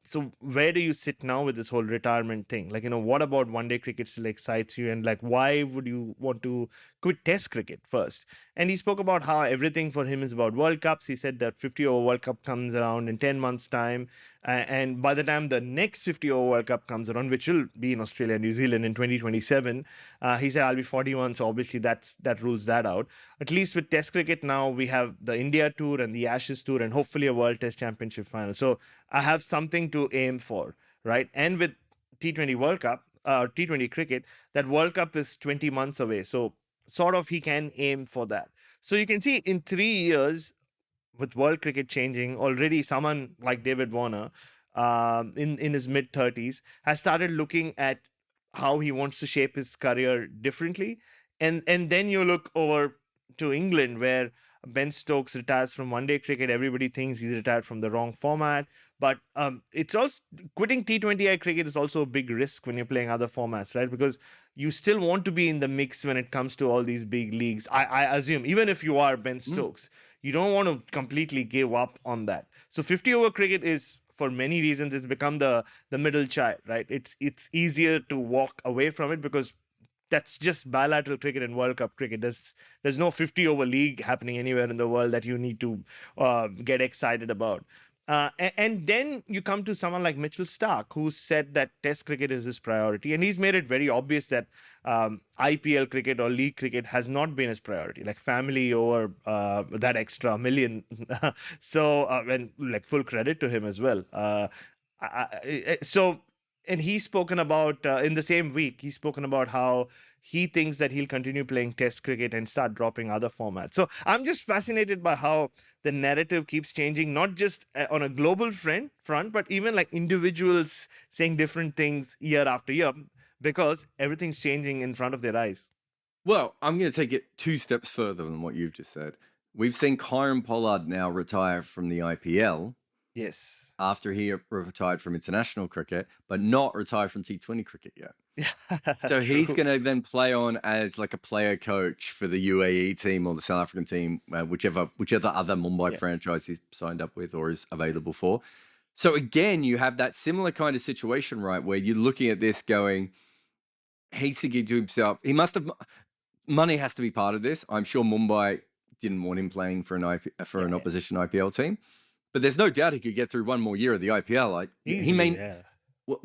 so where do you sit now with this whole retirement thing? Like, what about one day cricket still excites you? And like, why would you want to quit test cricket first? And he spoke about how everything for him is about World Cups. He said that 50 over World Cup comes around in 10 months' time. And by the time the next 50 over World Cup comes around, which will be in Australia and New Zealand in 2027, he said, I'll be 41. So obviously that rules that out. At least with Test cricket now, we have the India Tour and the Ashes Tour and hopefully a World Test Championship final. So I have something to aim for, right? And with T20 World Cup, T20 cricket, that World Cup is 20 months away. So sort of he can aim for that. So you can see in 3 years, with world cricket changing, already someone like David Warner, in his mid 30s, has started looking at how he wants to shape his career differently. And then you look over to England, where Ben Stokes retires from one day cricket. Everybody thinks he's retired from the wrong format. But it's also, quitting T20I cricket is also a big risk when you're playing other formats, right? Because you still want to be in the mix when it comes to all these big leagues. I assume, even if you are Ben Stokes, you don't want to completely give up on that. So 50 over cricket is, for many reasons, it's become the middle child, right? It's easier to walk away from it because that's just bilateral cricket and World Cup cricket. There's no 50 over league happening anywhere in the world that you need to get excited about. And then you come to someone like Mitchell Stark, who said that Test cricket is his priority, and he's made it very obvious that IPL cricket or league cricket has not been his priority, like family over that extra million. So, and like, full credit to him as well. So, and he's spoken about, in the same week, he's spoken about how he thinks that he'll continue playing Test cricket and start dropping other formats. So I'm just fascinated by how the narrative keeps changing, not just on a global front, but even like individuals saying different things year after year, because everything's changing in front of their eyes.
Well, I'm going to take it 2 steps further than what you've just said. We've seen Kieran Pollard now retire from the IPL
Yes.
after he retired from international cricket, but not retire from T20 cricket yet. So he's going to then play on as like a player coach for the UAE team or the South African team, whichever other Mumbai franchise he's signed up with or is available for. So again, you have that similar kind of situation, right, where you're looking at this going, he's thinking to himself, he must have, money has to be part of this. I'm sure Mumbai didn't want him playing for an opposition IPL team, but there's no doubt he could get through one more year of the IPL. He may.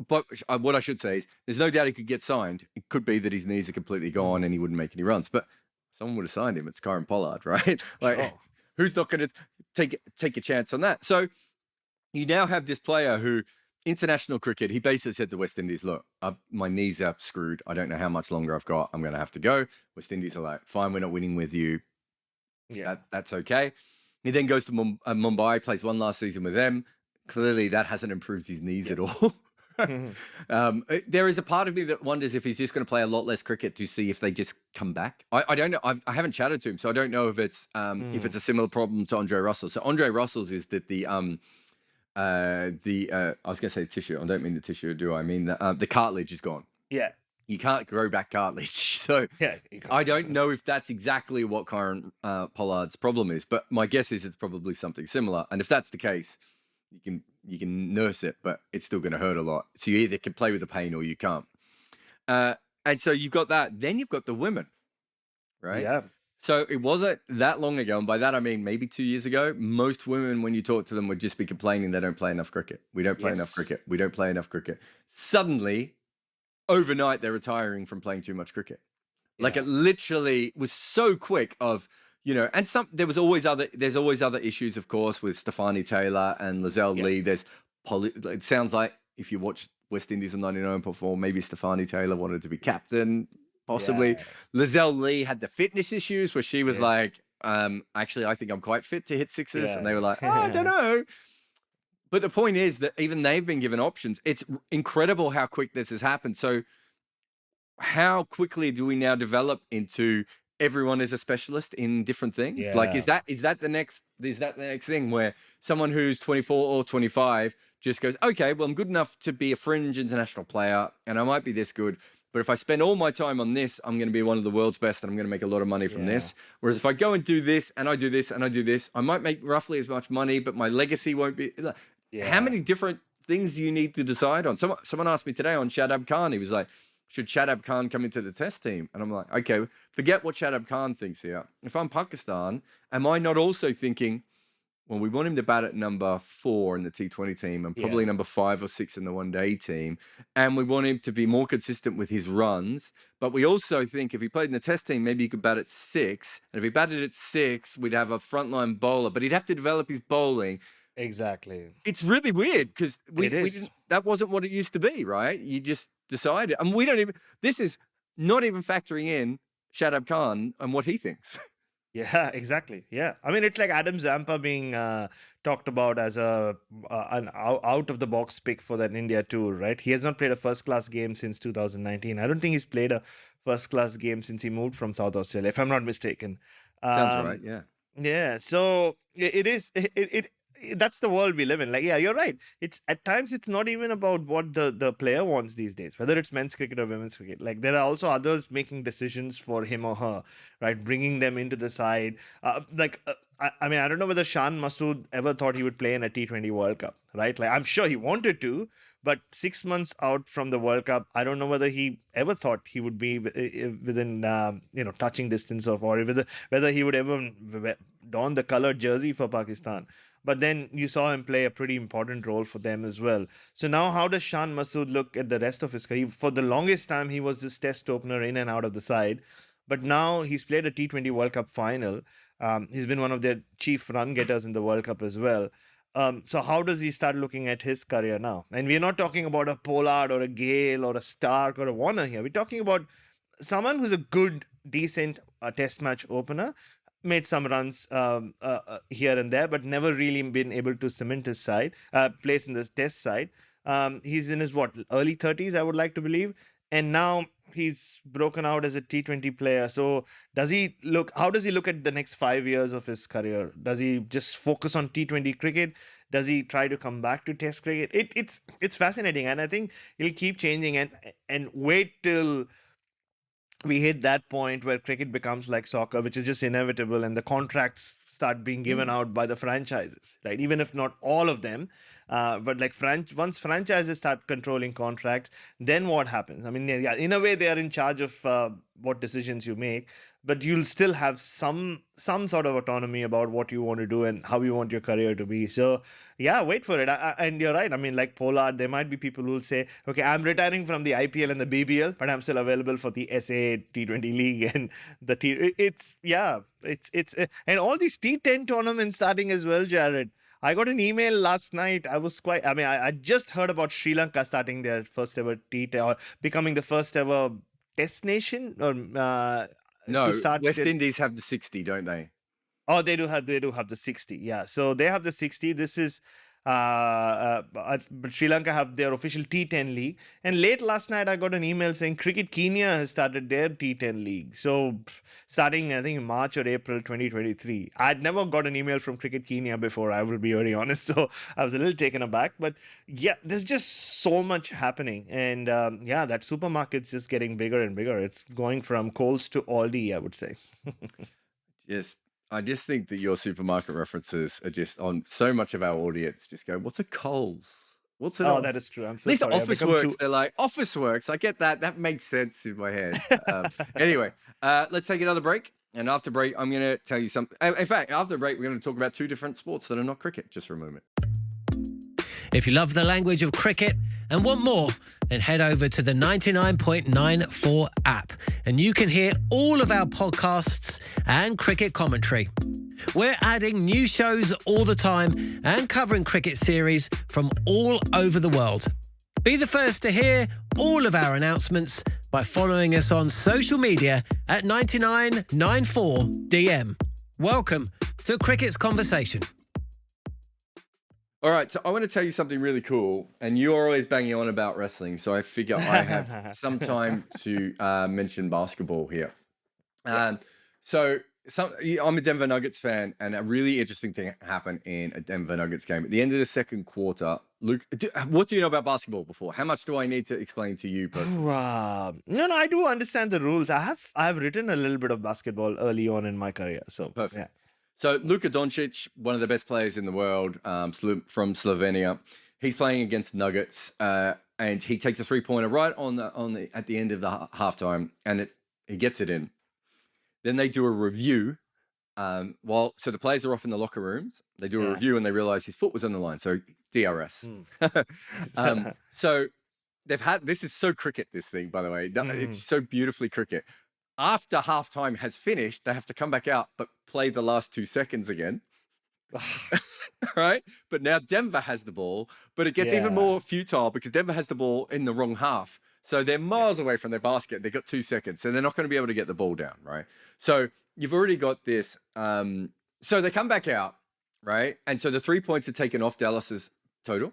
But what I should say is, there's no doubt he could get signed. It could be that his knees are completely gone and he wouldn't make any runs. But someone would have signed him. It's Kieran Pollard, right? Like, who's not going to take a chance on that? So you now have this player who, international cricket, he basically said to West Indies, look, my knees are screwed. I don't know how much longer I've got. I'm going to have to go. West Indies are like, fine, we're not winning with you. Yeah, that's okay. He then goes to Mumbai, plays one last season with them. Clearly, that hasn't improved his knees at all. There is a part of me that wonders if he's just going to play a lot less cricket to see if they just come back. I don't know. I haven't chatted to him, so I don't know if it's a similar problem to Andre Russell. So Andre Russell's is that I was going to say tissue. I don't mean the tissue, do I? I mean the cartilage is gone.
Yeah.
You can't grow back cartilage. So I don't know if that's exactly what Kieran Pollard's problem is, but my guess is it's probably something similar. And if that's the case, you can nurse it, but it's still going to hurt a lot. So you either can play with the pain or you can't. And so you've got that. Then you've got the women, right?
Yeah.
So it wasn't that long ago, and by that I mean maybe 2 years ago, most women, when you talk to them, would just be complaining they don't play enough cricket. We don't play enough cricket. We don't play enough cricket. Suddenly, overnight, they're retiring from playing too much cricket. Like, it literally was so quick of, and there's always other issues, of course, with Stefani Taylor and Lizelle Lee. It sounds like, if you watch West Indies in 99.4, maybe Stefani Taylor wanted to be captain, possibly. Lizelle Lee had the fitness issues where she was like, actually, I think I'm quite fit to hit sixes. And they were like, I don't know. But the point is that even they've been given options. It's incredible how quick this has happened. So how quickly do we now develop into everyone is a specialist in different things? Like,
Yeah.
is that the next thing where someone who's 24 or 25 just goes, okay, well, I'm good enough to be a fringe international player, and I might be this good, but if I spend all my time on this, I'm going to be one of the world's best, and I'm going to make a lot of money from
Yeah.
this. Whereas if I go and do this, and I do this, and I do this, I might make roughly as much money, but my legacy won't be. How
Yeah.
many different things do you need to decide on? Someone asked me today on Shadab Khan. He was like, should Shadab Khan come into the test team? And I'm like, okay, forget what Shadab Khan thinks here. If I'm Pakistan, am I not also thinking, well, we want him to bat at number 4 in the T20 team and probably
Yeah.
number 5 or 6 in the one-day team, and we want him to be more consistent with his runs, but we also think if he played in the test team, maybe he could bat at 6, and if he batted at 6, we'd have a frontline bowler, but he'd have to develop his bowling.
Exactly.
It's really weird because we
It is.
didn't. That wasn't what it used to be, right? You just decided, and we don't even. This is not even factoring in Shadab Khan and what he thinks.
Yeah, exactly. Yeah, I mean, it's like Adam Zampa being talked about as an out of the box pick for that India tour, right? He has not played a first class game since 2019. I don't think he's played a first class game since he moved from South Australia, if I'm not mistaken.
Sounds right.
Um,
Yeah.
yeah, so it is that's the world we live in. Like, yeah, you're right. It's at times it's not even about what the player wants these days, whether it's men's cricket or women's cricket. Like, there are also others making decisions for him or her, right? Bringing them into the side. I mean, I don't know whether Shan Masood ever thought he would play in a T20 World Cup, right? Like, I'm sure he wanted to, but 6 months out from the World Cup, I don't know whether he ever thought he would be within touching distance of, or whether he would ever don the colored jersey for Pakistan. But then you saw him play a pretty important role for them as well. So now, how does Shan Masood look at the rest of his career? For the longest time, he was this test opener in and out of the side. But now he's played a T20 World Cup final. He's been one of their chief run getters in the World Cup as well. So how does he start looking at his career now? And we're not talking about a Pollard or a Gale or a Stark or a Warner here. We're talking about someone who's a good, decent test match opener, made some runs here and there, but never really been able to cement his place in this test side. He's in his early 30s, I would like to believe, and now he's broken out as a T20 player. So how does he look at the next 5 years of his career? Does he just focus on T20 cricket? Does he try to come back to test cricket? It's fascinating, and I think he'll keep changing and wait till we hit that point where cricket becomes like soccer, which is just inevitable, and the contracts start being given out by the franchises, right? Even if not all of them, but like once franchises start controlling contracts, then what happens? I mean, yeah, in a way, they are in charge of what decisions you make, but you'll still have some sort of autonomy about what you want to do and how you want your career to be. So yeah, wait for it. And you're right. I mean, like Pollard, there might be people who will say, okay, I'm retiring from the IPL and the BBL, but I'm still available for the SA T20 League and the and all these T10 tournaments starting as well, Jared. I got an email last night. I just heard about Sri Lanka starting their first ever T10 or becoming the first ever test nation or
No,
to start.
West Indies have the 60, don't they?
Oh, they do have the 60. Yeah, so they have the 60. This is but Sri Lanka have their official T10 league. And late last night, I got an email saying Cricket Kenya has started their T10 league. So starting, I think, in March or April 2023. I'd never got an email from Cricket Kenya before, I will be very honest. So I was a little taken aback. But yeah, there's just so much happening. And that supermarket's just getting bigger and bigger. It's going from Coles to Aldi, I would say.
I just think that your supermarket references are just on so much of our audience. Just go, what's a Coles? What's an?
Oh, that is true. I'm so
These
sorry.
Office Works. They're like Office Works. I get that. That makes sense in my head. Anyway, let's take another break. And after break, I'm going to tell you something. In fact, after the break, we're going to talk about 2 different sports that are not cricket. Just for a moment.
If you love the language of cricket and want more, then head over to the 99.94 app and you can hear all of our podcasts and cricket commentary. We're adding new shows all the time and covering cricket series from all over the world. Be the first to hear all of our announcements by following us on social media at 9994DM. Welcome to Cricket's Conversation.
All right, so I want to tell you something really cool, and you're always banging on about wrestling, so I figure I have some time to mention basketball here. So I'm a Denver Nuggets fan, and a really interesting thing happened in a Denver Nuggets game. At the end of the second quarter, Luke, what do you know about basketball before? How much do I need to explain to you personally?
No, I do understand the rules. I have written a little bit of basketball early on in my career. So
Perfect.
yeah.
So Luka Doncic, one of the best players in the world, from Slovenia, he's playing against Nuggets, and he takes a 3-pointer right on the at the end of the halftime, and he gets it in. Then they do a review. So the players are off in the locker rooms. They do a
Yeah.
review and they realize his foot was on the line. So DRS. So this is so cricket, this thing, by the way. It's so beautifully cricket. After halftime has finished, they have to come back out, but play the last 2 seconds again. Right? But now Denver has the ball, but it gets even more futile because Denver has the ball in the wrong half. So they're miles away from their basket. They've got 2 seconds, so they're not going to be able to get the ball down, right? So you've already got this. So they come back out, right? And so the 3 points are taken off Dallas's total.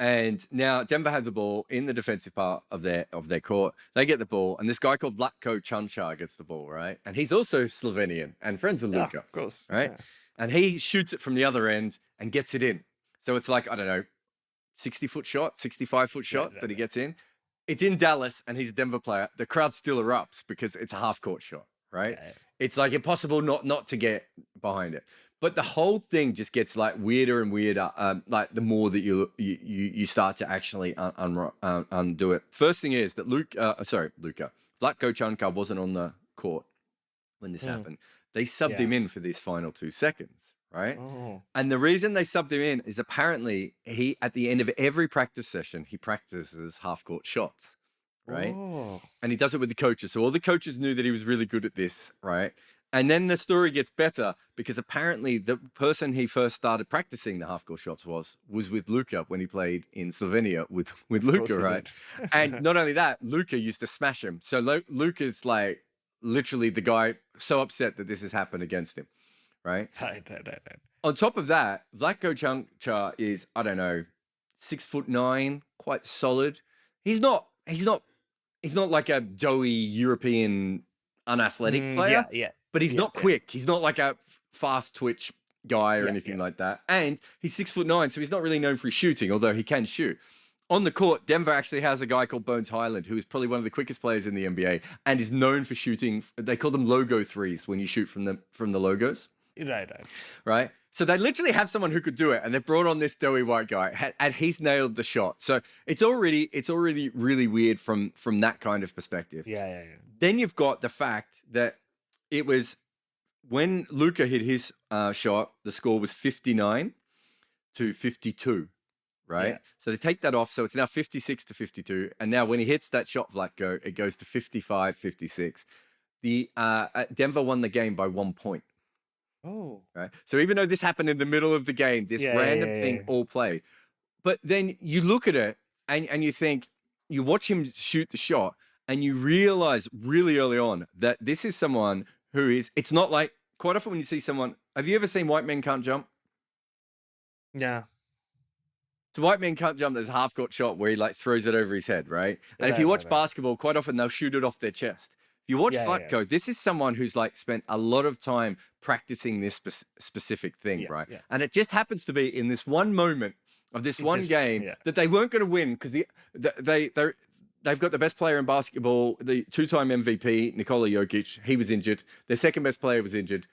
And now Denver have the ball in the defensive part of their court. They get the ball, and this guy called Vlatko Čančar gets the ball, right? And he's also Slovenian and friends with Luka,
of course.
right?
Yeah.
And he shoots it from the other end and gets it in. So it's like, I don't know, 60-foot shot, 65-foot shot that he gets in. It's in Dallas, and he's a Denver player. The crowd still erupts because it's a half-court shot, right?
Yeah.
It's like impossible not to get behind it. But the whole thing just gets like weirder and weirder, like the more that you start to actually undo it. First thing is that Luka, Vlatko Čančar wasn't on the court when this happened. They subbed him in for these final 2 seconds, right?
Oh.
And the reason they subbed him in is apparently he, at the end of every practice session, he practices half-court shots, right?
Oh.
And he does it with the coaches. So all the coaches knew that he was really good at this, right? And then the story gets better because apparently the person he first started practicing the half-court shots was with Luka when he played in Slovenia with Luka, right? And not only that, Luka used to smash him. So Luka's like literally the guy so upset that this has happened against him, right?
Right.
On top of that, Vlatko Čančar is, I don't know, 6'9", quite solid. He's not like a doughy European unathletic player.
Yeah.
But he's not quick. He's not like a fast twitch guy or anything like that. And he's 6'9", so he's not really known for his shooting, although he can shoot. On the court, Denver actually has a guy called Bones Highland, who is probably one of the quickest players in the NBA and is known for shooting. They call them logo threes when you shoot from the logos. Right. So they literally have someone who could do it, and they brought on this doughy white guy, and he's nailed the shot. So it's already really weird from that kind of perspective.
Yeah.
Then you've got the fact that it was when Luka hit his shot, the score was 59-52, right?
Yeah.
So they take that off. So it's now 56-52. And now when he hits that shot, Vlatko, it goes to 55-56. Denver won the game by 1 point.
Oh.
Right. So even though this happened in the middle of the game, this random thing all played. But then you look at it and you think, you watch him shoot the shot, and you realize really early on that this is someone who is, it's not like, quite often when you see someone, have you ever seen White Men Can't Jump?
Yeah.
So White Men Can't Jump, there's a half-court shot where he like throws it over his head, right? And if you watch basketball, quite often they'll shoot it off their chest. If you watch Vlatko, this is someone who's like spent a lot of time practicing this specific thing, right?
Yeah.
And it just happens to be in this one moment of this game that they weren't going to win because they've got the best player in basketball, the 2-time MVP, Nikola Jokic. He was injured. Their second best player was injured.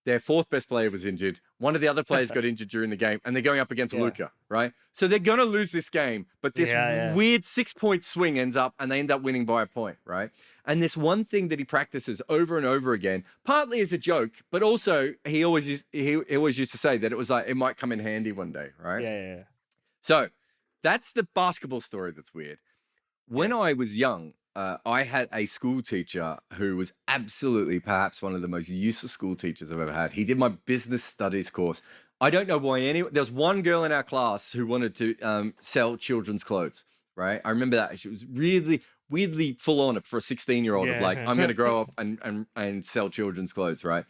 Their fourth best player was injured. One of the other players got injured during the game, and they're going up against Luka, right? So they're going to lose this game, but this weird 6-point swing ends up, and they end up winning by a point, right? And this one thing that he practices over and over again, partly as a joke, but also he always used to say that it was like, it might come in handy one day, right?
Yeah.
So that's the basketball story that's weird. When I was young, I had a school teacher who was absolutely perhaps one of the most useless school teachers I've ever had. He did my business studies course. I don't know why there was one girl in our class who wanted to sell children's clothes, right? I remember that. She was really weirdly full on for a 16-year-old of like, I'm going to grow up and sell children's clothes, right?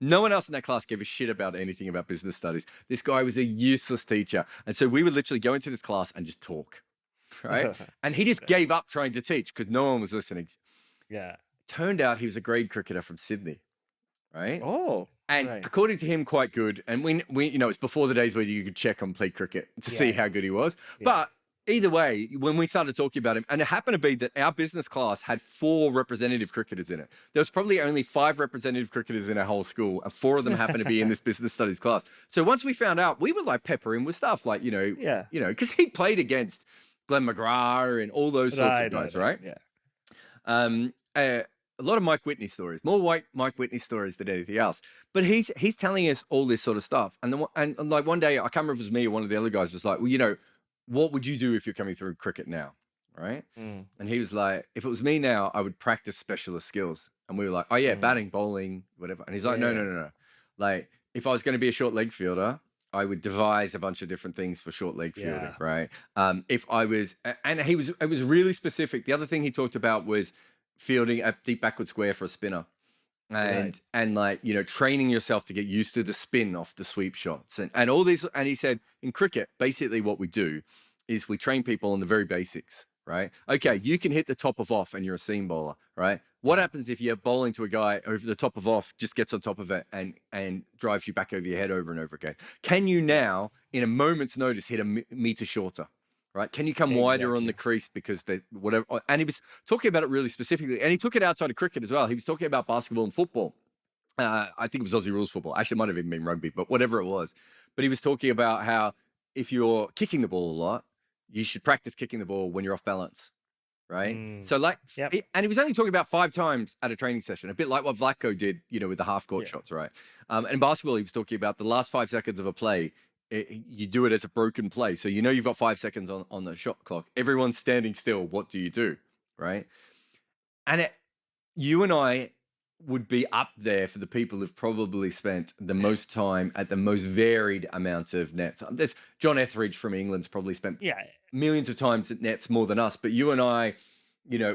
No one else in that class gave a shit about anything about business studies. This guy was a useless teacher. And so we would literally go into this class and just talk. Right. And he just gave up trying to teach because no one was listening.
Yeah.
Turned out he was a grade cricketer from Sydney. right?
Oh,
And
right.
according to him, quite good. And we it's before the days where you could check on Play Cricket to see
Yeah.
how good he was.
Yeah.
But either way, when we started talking about him, and it happened to be that our business class had 4 representative cricketers in it. There was probably only 5 representative cricketers in our whole school, and 4 of them happened to be in this business studies class. So once we found out, we would like pepper him with stuff like,
Yeah.
because he played against Glenn McGrath and all those sorts of guys, right?
Yeah.
A lot of Mike Whitney stories, more Mike Whitney stories than anything else. But he's telling us all this sort of stuff. And like one day, I can't remember if it was me or one of the other guys was like, well, what would you do if you're coming through cricket now? Right.
Mm.
And he was like, if it was me now, I would practice specialist skills. And we were like, oh yeah, batting, bowling, whatever. And he's like, no. Like if I was going to be a short leg fielder, I would devise a bunch of different things for short leg fielding, right? If I was, and it was really specific. The other thing he talked about was fielding a deep backward square for a spinner. And like, training yourself to get used to the spin off the sweep shots and all these. And he said in cricket, basically what we do is we train people on the very basics, right? Okay, you can hit the top of off and you're a seam bowler, right? What happens if you're bowling to a guy over the top of off, just gets on top of it and drives you back over your head over and over again? Can you now, in a moment's notice, hit a meter shorter? Right? Can you come wider on the crease because they whatever? And he was talking about it really specifically, and he took it outside of cricket as well. He was talking about basketball and football. I think it was Aussie rules football. Actually, it might have even been rugby, but whatever it was. But he was talking about how if you're kicking the ball a lot, you should practice kicking the ball when you're off balance. Right. So like, and he was only talking about 5 times at a training session, a bit like what Vlatko did, with the half court shots. Right. And basketball, he was talking about the last 5 seconds of a play. You do it as a broken play. So you've got 5 seconds on the shot clock. Everyone's standing still. What do you do? Right. And you and I would be up there for the people who've probably spent the most time at the most varied amount of nets. There's John Etheridge from England's probably spent millions of times at nets more than us. But you and I,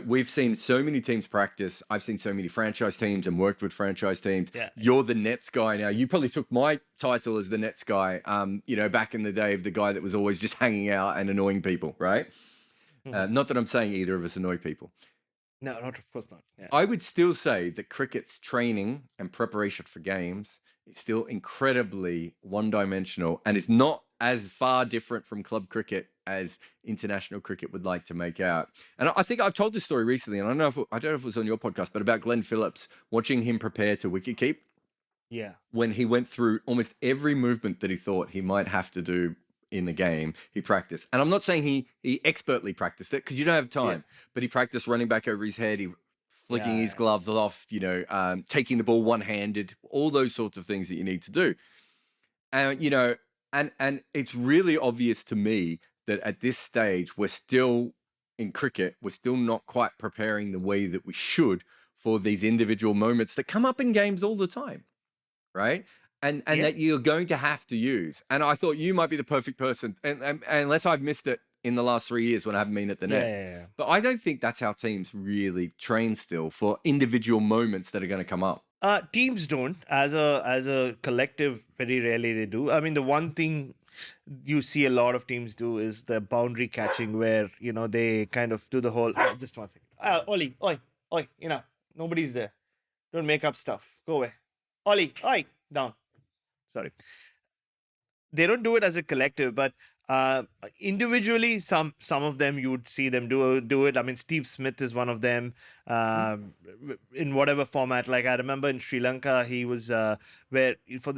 we've seen so many teams practice. I've seen so many franchise teams and worked with franchise teams. You're the Nets guy now. You probably took my title as the Nets guy, back in the day of the guy that was always just hanging out and annoying people, right? Not that I'm saying either of us annoy people.
No, of course not. Yeah.
I would still say that cricket's training and preparation for games is still incredibly one-dimensional and it's not as far different from club cricket as international cricket would like to make out. And I think I've told this story recently, and I don't know if it was on your podcast, but about Glenn Phillips, watching him prepare to wicket keep.
Yeah.
When he went through almost every movement that he thought he might have to do in the game, he practiced. And I'm not saying he expertly practiced it because you don't have time, but he practiced running back over his head, he flicking his gloves off, taking the ball one-handed, all those sorts of things that you need to do. And, and it's really obvious to me that at this stage, we're still in cricket, we're still not quite preparing the way that we should for these individual moments that come up in games all the time. Right. And that you're going to have to use. And I thought you might be the perfect person, and unless I've missed it in the last 3 years when I haven't been at the net. But I don't think that's how teams really train still for individual moments that are going to come up.
Teams don't. As a collective, very rarely they do. I mean, the one thing you see a lot of teams do is the boundary catching where, they kind of do the whole, just 1 second. Ollie, oi, enough. Nobody's there. Don't make up stuff. Go away. Ollie, oi, down. Sorry. They don't do it as a collective, but individually, some of them you would see them do it. I mean, Steve Smith is one of them. In whatever format, like I remember in Sri Lanka, he was where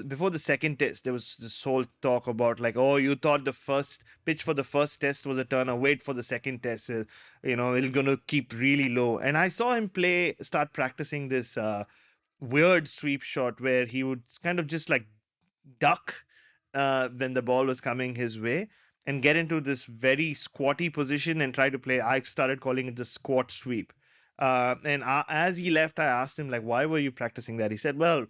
before the second test, there was this whole talk about like, oh, you thought the first pitch for the first test was a turner. Wait for the second test. It's gonna keep really low. And I saw him start practicing this weird sweep shot where he would kind of just like duck when the ball was coming his way and get into this very squatty position and try to play. I started calling it the squat sweep. And as he left, I asked him, like, why were you practicing that? He said, well,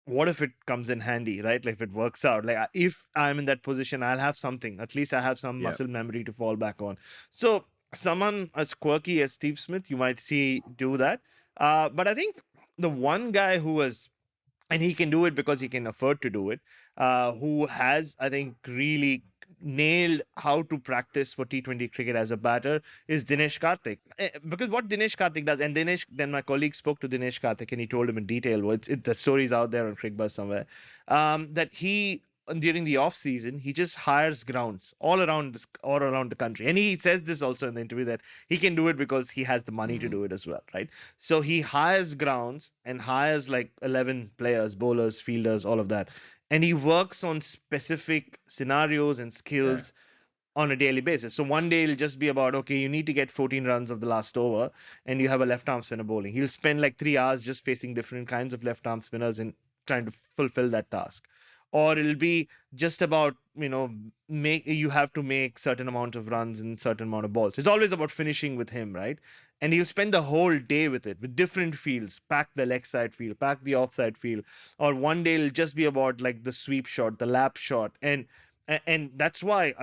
what if it comes in handy, right? Like if it works out, like if I'm in that position, I'll have something. At least I have some muscle memory to fall back on. So someone as quirky as Steve Smith, you might see do that. But I think the one guy who was, and he can do it because he can afford to do it, who has, I think, really nailed how to practice for T20 cricket as a batter is Dinesh Karthik. Because what Dinesh Karthik does, and then my colleague spoke to Dinesh Karthik and he told him in detail, the story's out there on Crickbuzz somewhere, that he, during the off season, he just hires grounds all around the country. And he says this also in the interview that he can do it because he has the money to do it as well, right? So he hires grounds and hires like 11 players, bowlers, fielders, all of that. And he works on specific scenarios and skills on a daily basis. So one day it'll just be about, okay, you need to get 14 runs of the last over and you have a left arm spinner bowling. He'll spend like 3 hours just facing different kinds of left arm spinners and trying to fulfill that task. Or it'll be just about, you have to make certain amount of runs and certain amount of balls. It's always about finishing with him, right? And he'll spend the whole day with it, with different fields, pack the leg side field, pack the offside field. Or one day it'll just be about like the sweep shot, the lap shot. And that's why,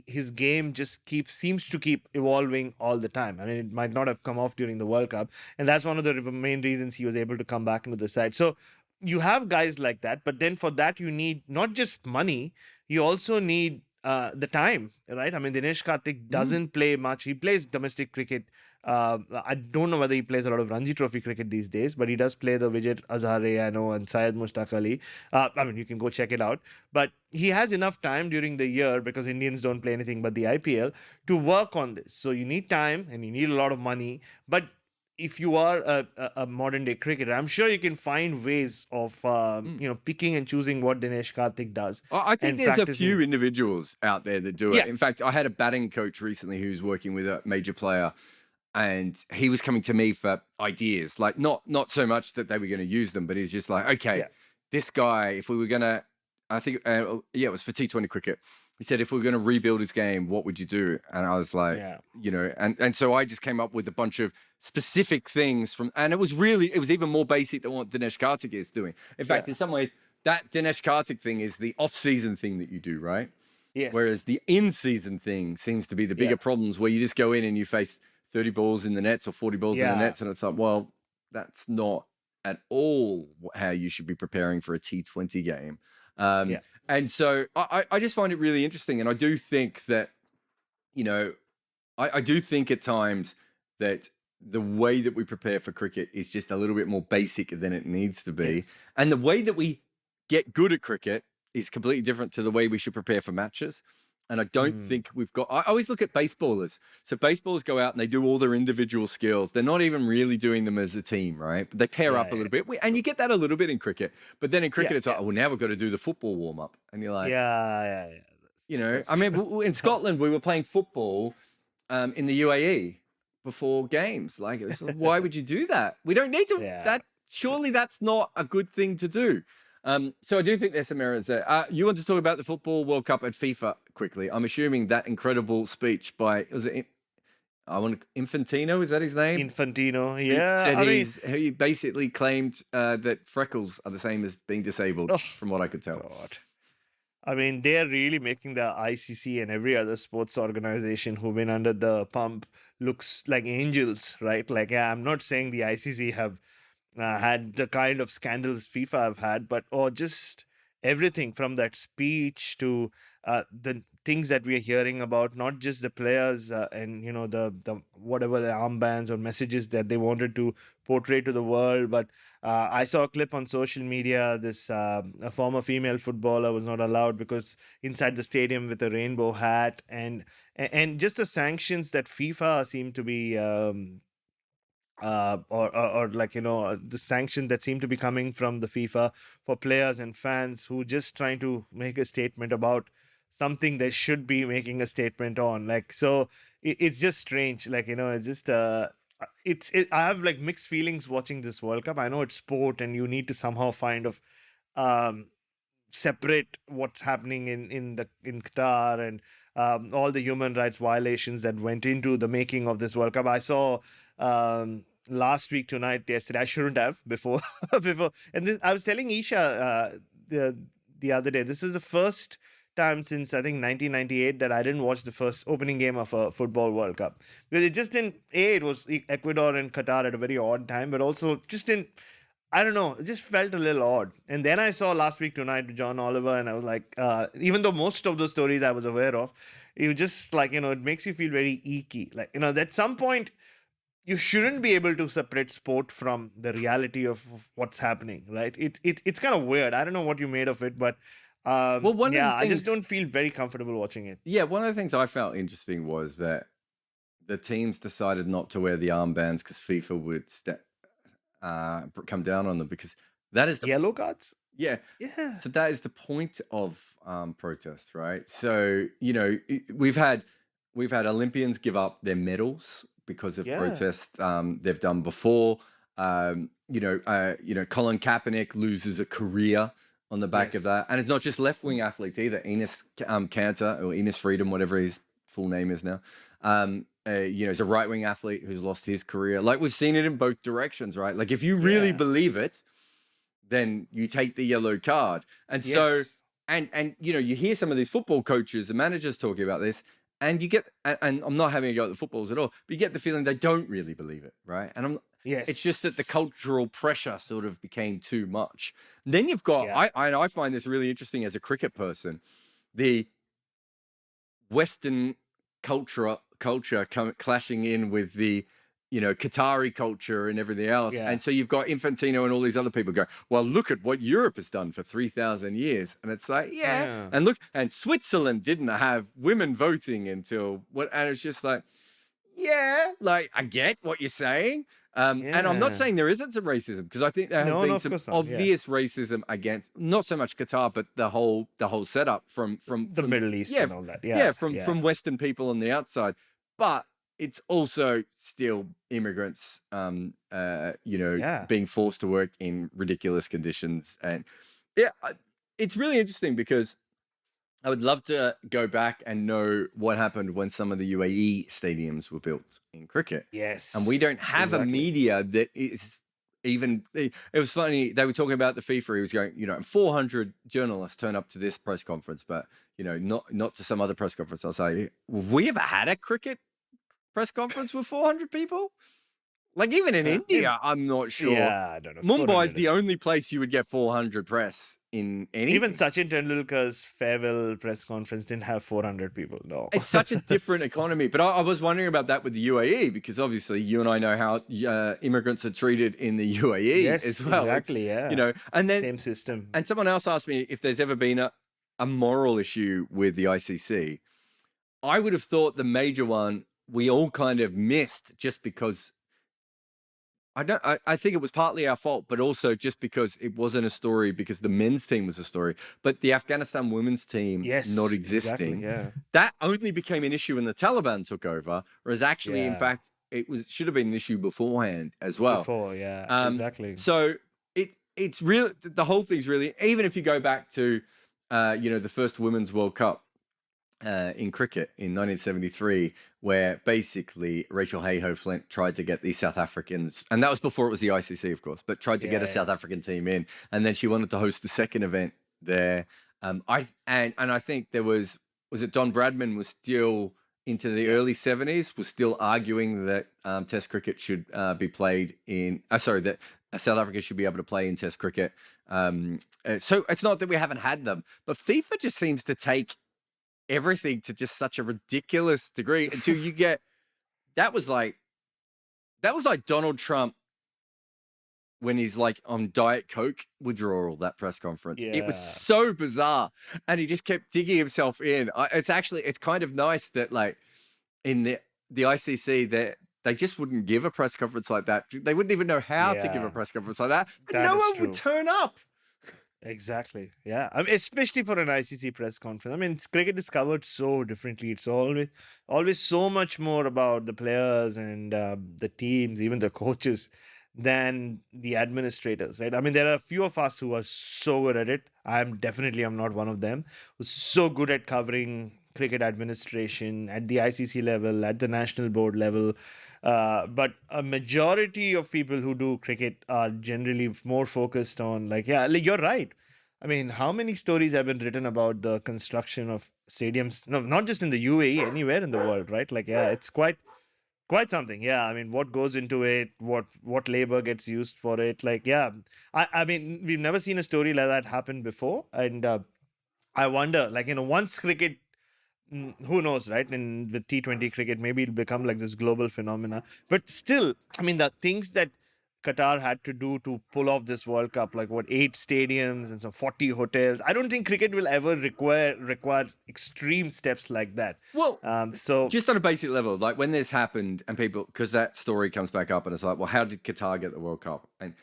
his game just seems to keep evolving all the time. I mean, it might not have come off during the World Cup. And that's one of the main reasons he was able to come back into the side. So you have guys like that, but then for that you need not just money, you also need the time, right? I mean, Dinesh Karthik doesn't play much. He plays domestic cricket. I don't know whether he plays a lot of Ranji Trophy cricket these days, but he does play the Vijay Hazare, I know, and Syed Mushtaq Ali. You can go check it out. But he has enough time during the year, because Indians don't play anything but the IPL, to work on this. So you need time and you need a lot of money. But if you are a modern day cricketer, I'm sure you can find ways of picking and choosing what Dinesh Karthik does.
I think there's a few individuals out there that do it.
Yeah.
In fact, I had a batting coach recently who's working with a major player, and he was coming to me for ideas, like not so much that they were going to use them, but he's just like, okay, this guy, if we were going to, I think, it was for T20 cricket. He said, if we were going to rebuild his game, what would you do? And I was like, and so I just came up with a bunch of specific things and it was even more basic than what Dinesh Karthik is doing. In fact, in some ways, that Dinesh Karthik thing is the off-season thing that you do, right?
Yes.
Whereas the in-season thing seems to be the bigger problems, where you just go in and you face 30 balls in the nets or 40 balls in the nets. And it's like, well, that's not at all how you should be preparing for a T20 game. And so I just find it really interesting. And I do think that, I do think at times that the way that we prepare for cricket is just a little bit more basic than it needs to be.
Yes.
And the way that we get good at cricket is completely different to the way we should prepare for matches. And I don't think we've got, I always look at baseballers. So baseballers go out and they do all their individual skills. They're not even really doing them as a team, right? But they pair up a little bit. And you get that a little bit in cricket. But then in cricket, it's like, well, now we've got to do the football warm up. And you're like, in Scotland, we were playing football in the UAE before games. Like, why would you do that? We don't need to, surely that's not a good thing to do. So I do think there's some errors there. You want to talk about the Football World Cup at FIFA quickly? I'm assuming that incredible speech by, Infantino, is that his name?
Infantino,
He basically claimed that freckles are the same as being disabled, from what I could tell.
God. I mean, they're really making the ICC and every other sports organization who've been under the pump looks like angels, right? Like, I'm not saying the ICC have had the kind of scandals FIFA have had, but just everything from that speech to the things that we are hearing about, not just the players and the whatever the armbands or messages that they wanted to portray to the world. But I saw a clip on social media. This a former female footballer was not allowed because inside the stadium with a rainbow hat, and just the sanctions that FIFA seem to be. The sanctions that seem to be coming from the FIFA for players and fans who just trying to make a statement about something they should be making a statement on. It's just strange. It's just I have like mixed feelings watching this World Cup. I know it's sport and you need to somehow find separate what's happening in Qatar and all the human rights violations that went into the making of this World Cup. I saw last week, yesterday. I shouldn't have before. And I was telling Isha the other day. This was the first time since I think 1998 that I didn't watch the first opening game of a football World Cup, because it just didn't. It was Ecuador and Qatar at a very odd time, but also just didn't. I don't know, it just felt a little odd. And then I saw Last Week Tonight with John Oliver, and I was like, even though most of those stories I was aware of, it was just like, it makes you feel very icky. Like, at some point, you shouldn't be able to separate sport from the reality of what's happening, right? It's kind of weird. I don't know what you made of it, but
Well, one of the
yeah, I just
things,
don't feel very comfortable watching it.
yeah, one of the things I felt interesting was that the teams decided not to wear the armbands because FIFA would come down on them because that is the
Yellow cards?
yeah.
Yeah.
So that is the point of protest, right? So we've had Olympians give up their medals because of
Yeah.
protest they've done before. Colin Kaepernick loses a career on the back of
Yes.
that, and it's not just left wing athletes either. Enos Cantor or Enos Freedom, whatever his full name is now. He's a right wing athlete who's lost his career. Like we've seen it in both directions, right? Like if you really
Yeah.
believe it, then you take the yellow card. And so,
Yes.
and you hear some of these football coaches and managers talking about this, and you get, and I'm not having a go at the footballers at all, but you get the feeling they don't really believe it, right? And it's just that the
Yes.
cultural pressure sort of became too much. And then you've got,
Yeah.
I find this really interesting as a cricket person, the Western culture clashing in with the Qatari culture and everything else.
Yeah.
And so you've got Infantino and all these other people go, well, look at what Europe has done for 3,000 years. And it's like, yeah.
Yeah.
And look, and Switzerland didn't have women voting until what? And it's just like, yeah, like I get what you're saying. And I'm not
Yeah.
saying there isn't some racism because I think there has
No,
been
of
some
course not. Yeah.
obvious racism against not so much Qatar, but the whole setup from
The Middle East
yeah,
and all that. Yeah.
from Western people on the outside. But it's also still immigrants,
Yeah.
being forced to work in ridiculous conditions. And yeah, it's really interesting because I would love to go back and know what happened when some of the UAE stadiums were built in cricket.
Yes.
And we don't have a
Exactly.
media that is even. It was funny. They were talking about the FIFA. He was going, 400 journalists turn up to this press conference, but not to some other press conference. I was like, have we ever had a cricket press conference with 400 people? Like even in India, I'm not sure.
Yeah, I don't know.
Mumbai is
400
the only place you would get 400 press in anything.
Even Sachin Tendulkar's farewell press conference didn't have 400 people. No.
It's such a different economy. But I was wondering about that with the UAE because obviously you and I know how immigrants are treated in the UAE
Yes,
as well.
exactly. Yeah.
And then
Same system.
and someone else asked me if there's ever been a moral issue with the ICC. I would have thought the major one we all kind of missed just because I think it was partly our fault, but also just because it wasn't a story because the men's team was a story, but the Afghanistan women's team
Yes.
not
Exactly.
existing.
Yeah.
That only became an issue when the Taliban took over, whereas actually, in
Yeah.
fact, should have been an issue beforehand as well.
Before, yeah. Exactly.
So it's real. The whole thing's really, even if you go back to the first Women's World Cup in cricket in 1973, where basically Rachel Hayhoe-Flint tried to get these South Africans, and that was before it was the ICC, of course, but tried to get a South African team in, and then she wanted to host the second event there. I think there was it Don Bradman was still into the early 70s, was still arguing that Test cricket should be played in. That South Africa should be able to play in Test cricket. So it's not that we haven't had them, but FIFA just seems to take everything to just such a ridiculous degree until you get that was like Donald Trump when he's like on Diet Coke withdrawal, that press conference. It was
Yeah.
so bizarre. And he just kept digging himself in. It's kind of nice that like in the ICC that they just wouldn't give a press conference like that. They wouldn't even know how to give a
Yeah.
press conference like that. And
That
no
is
one would
true.
turn up.
Exactly. Yeah. I mean, especially for an ICC press conference. I mean, cricket is covered so differently. It's always so much more about the players and the teams, even the coaches, than the administrators, right? I mean, there are a few of us who are so good at it. I'm not one of them. Who's so good at covering cricket administration at the ICC level, at the national board level. But a majority of people who do cricket are generally more focused on like you're right. I mean, how many stories have been written about the construction of stadiums? No, not just in the UAE, anywhere in the world, right? Like, yeah, it's quite Quite something, yeah. I mean, what goes into it, what labor gets used for it, like, yeah. I mean, we've never seen a story like that happen before, and I wonder, like, once cricket, who knows, right? And with T20 cricket, maybe it'll become like this global phenomena. But still, I mean, the things that Qatar had to do to pull off this World Cup, like what, 8 stadiums and some 40 hotels. I don't think cricket will ever require extreme steps like that.
Well,
So
just on a basic level, like when this happened and people, because that story comes back up and it's like, well, how did Qatar get the World Cup? And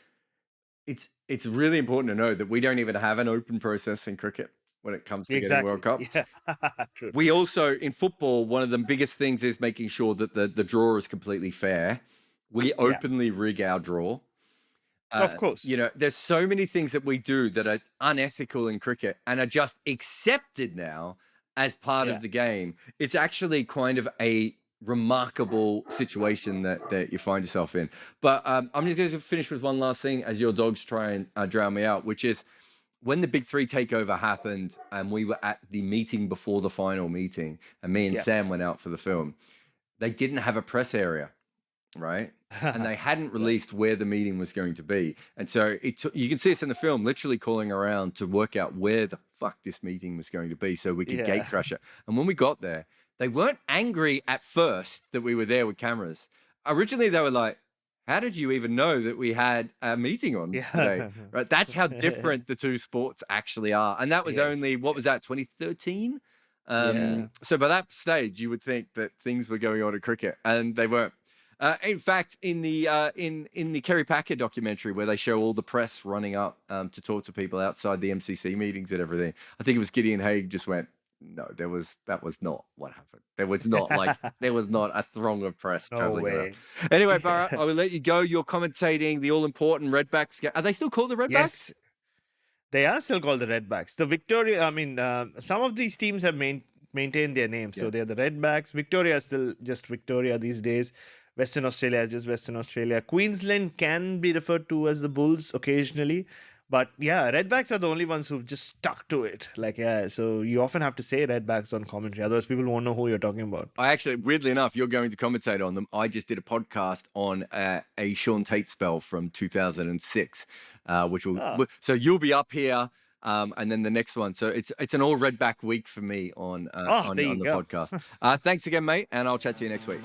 it's really important to know that we don't even have an open process in cricket when it comes to getting World
exactly,
Cups.
yeah, true.
We also, in football, one of the biggest things is making sure that the draw is completely fair. We
Yeah,
openly rig our draw.
of course.
There's so many things that we do that are unethical in cricket and are just accepted now as part
Yeah,
of the game. It's actually kind of a remarkable situation that you find yourself in. But I'm just going to finish with one last thing as your dogs try and drown me out, which is when the Big Three takeover happened and we were at the meeting before the final meeting and me and
yeah.
Sam went out for the film, they didn't have a press area, right? And they hadn't
Yeah,
released where the meeting was going to be. And so you can see us in the film literally calling around to work out where the fuck this meeting was going to be so we could gate
yeah,
crash it. And when we got there, they weren't angry at first that we were there with cameras. Originally, they were like, how did you even know that we had a meeting on today?
yeah.
Right? That's how different the two sports actually are. And that was
Yes,
only, what was that, 2013?
yeah,
So by that stage, you would think that things were going on in cricket, and they weren't. In fact, in the Kerry Packer documentary, where they show all the press running up to talk to people outside the MCC meetings and everything, I think it was Gideon Haigh just went, "No, that was not what happened. There was not a throng of press
no
traveling around."
way.
Anyway, Bharat, I will let you go. You're commentating the all-important Redbacks. Are they still called the Redbacks?
Yes, they are still called the Redbacks. The Victoria, I mean, some of these teams have maintained their names.
Yeah.
So they're the Redbacks. Victoria is still just Victoria these days. Western Australia is just Western Australia. Queensland can be referred to as the Bulls occasionally. But yeah, Redbacks are the only ones who've just stuck to it. Like, yeah, so you often have to say Redbacks on commentary. Otherwise, people won't know who you're talking about.
I actually, weirdly enough, you're going to commentate on them. I just did a podcast on a Sean Tate spell from 2006, which will.
Ah,
So you'll be up here, and then the next one. So it's an all Redback week for me on
there you
the
go.
podcast. Thanks again, mate, and I'll chat to you next week.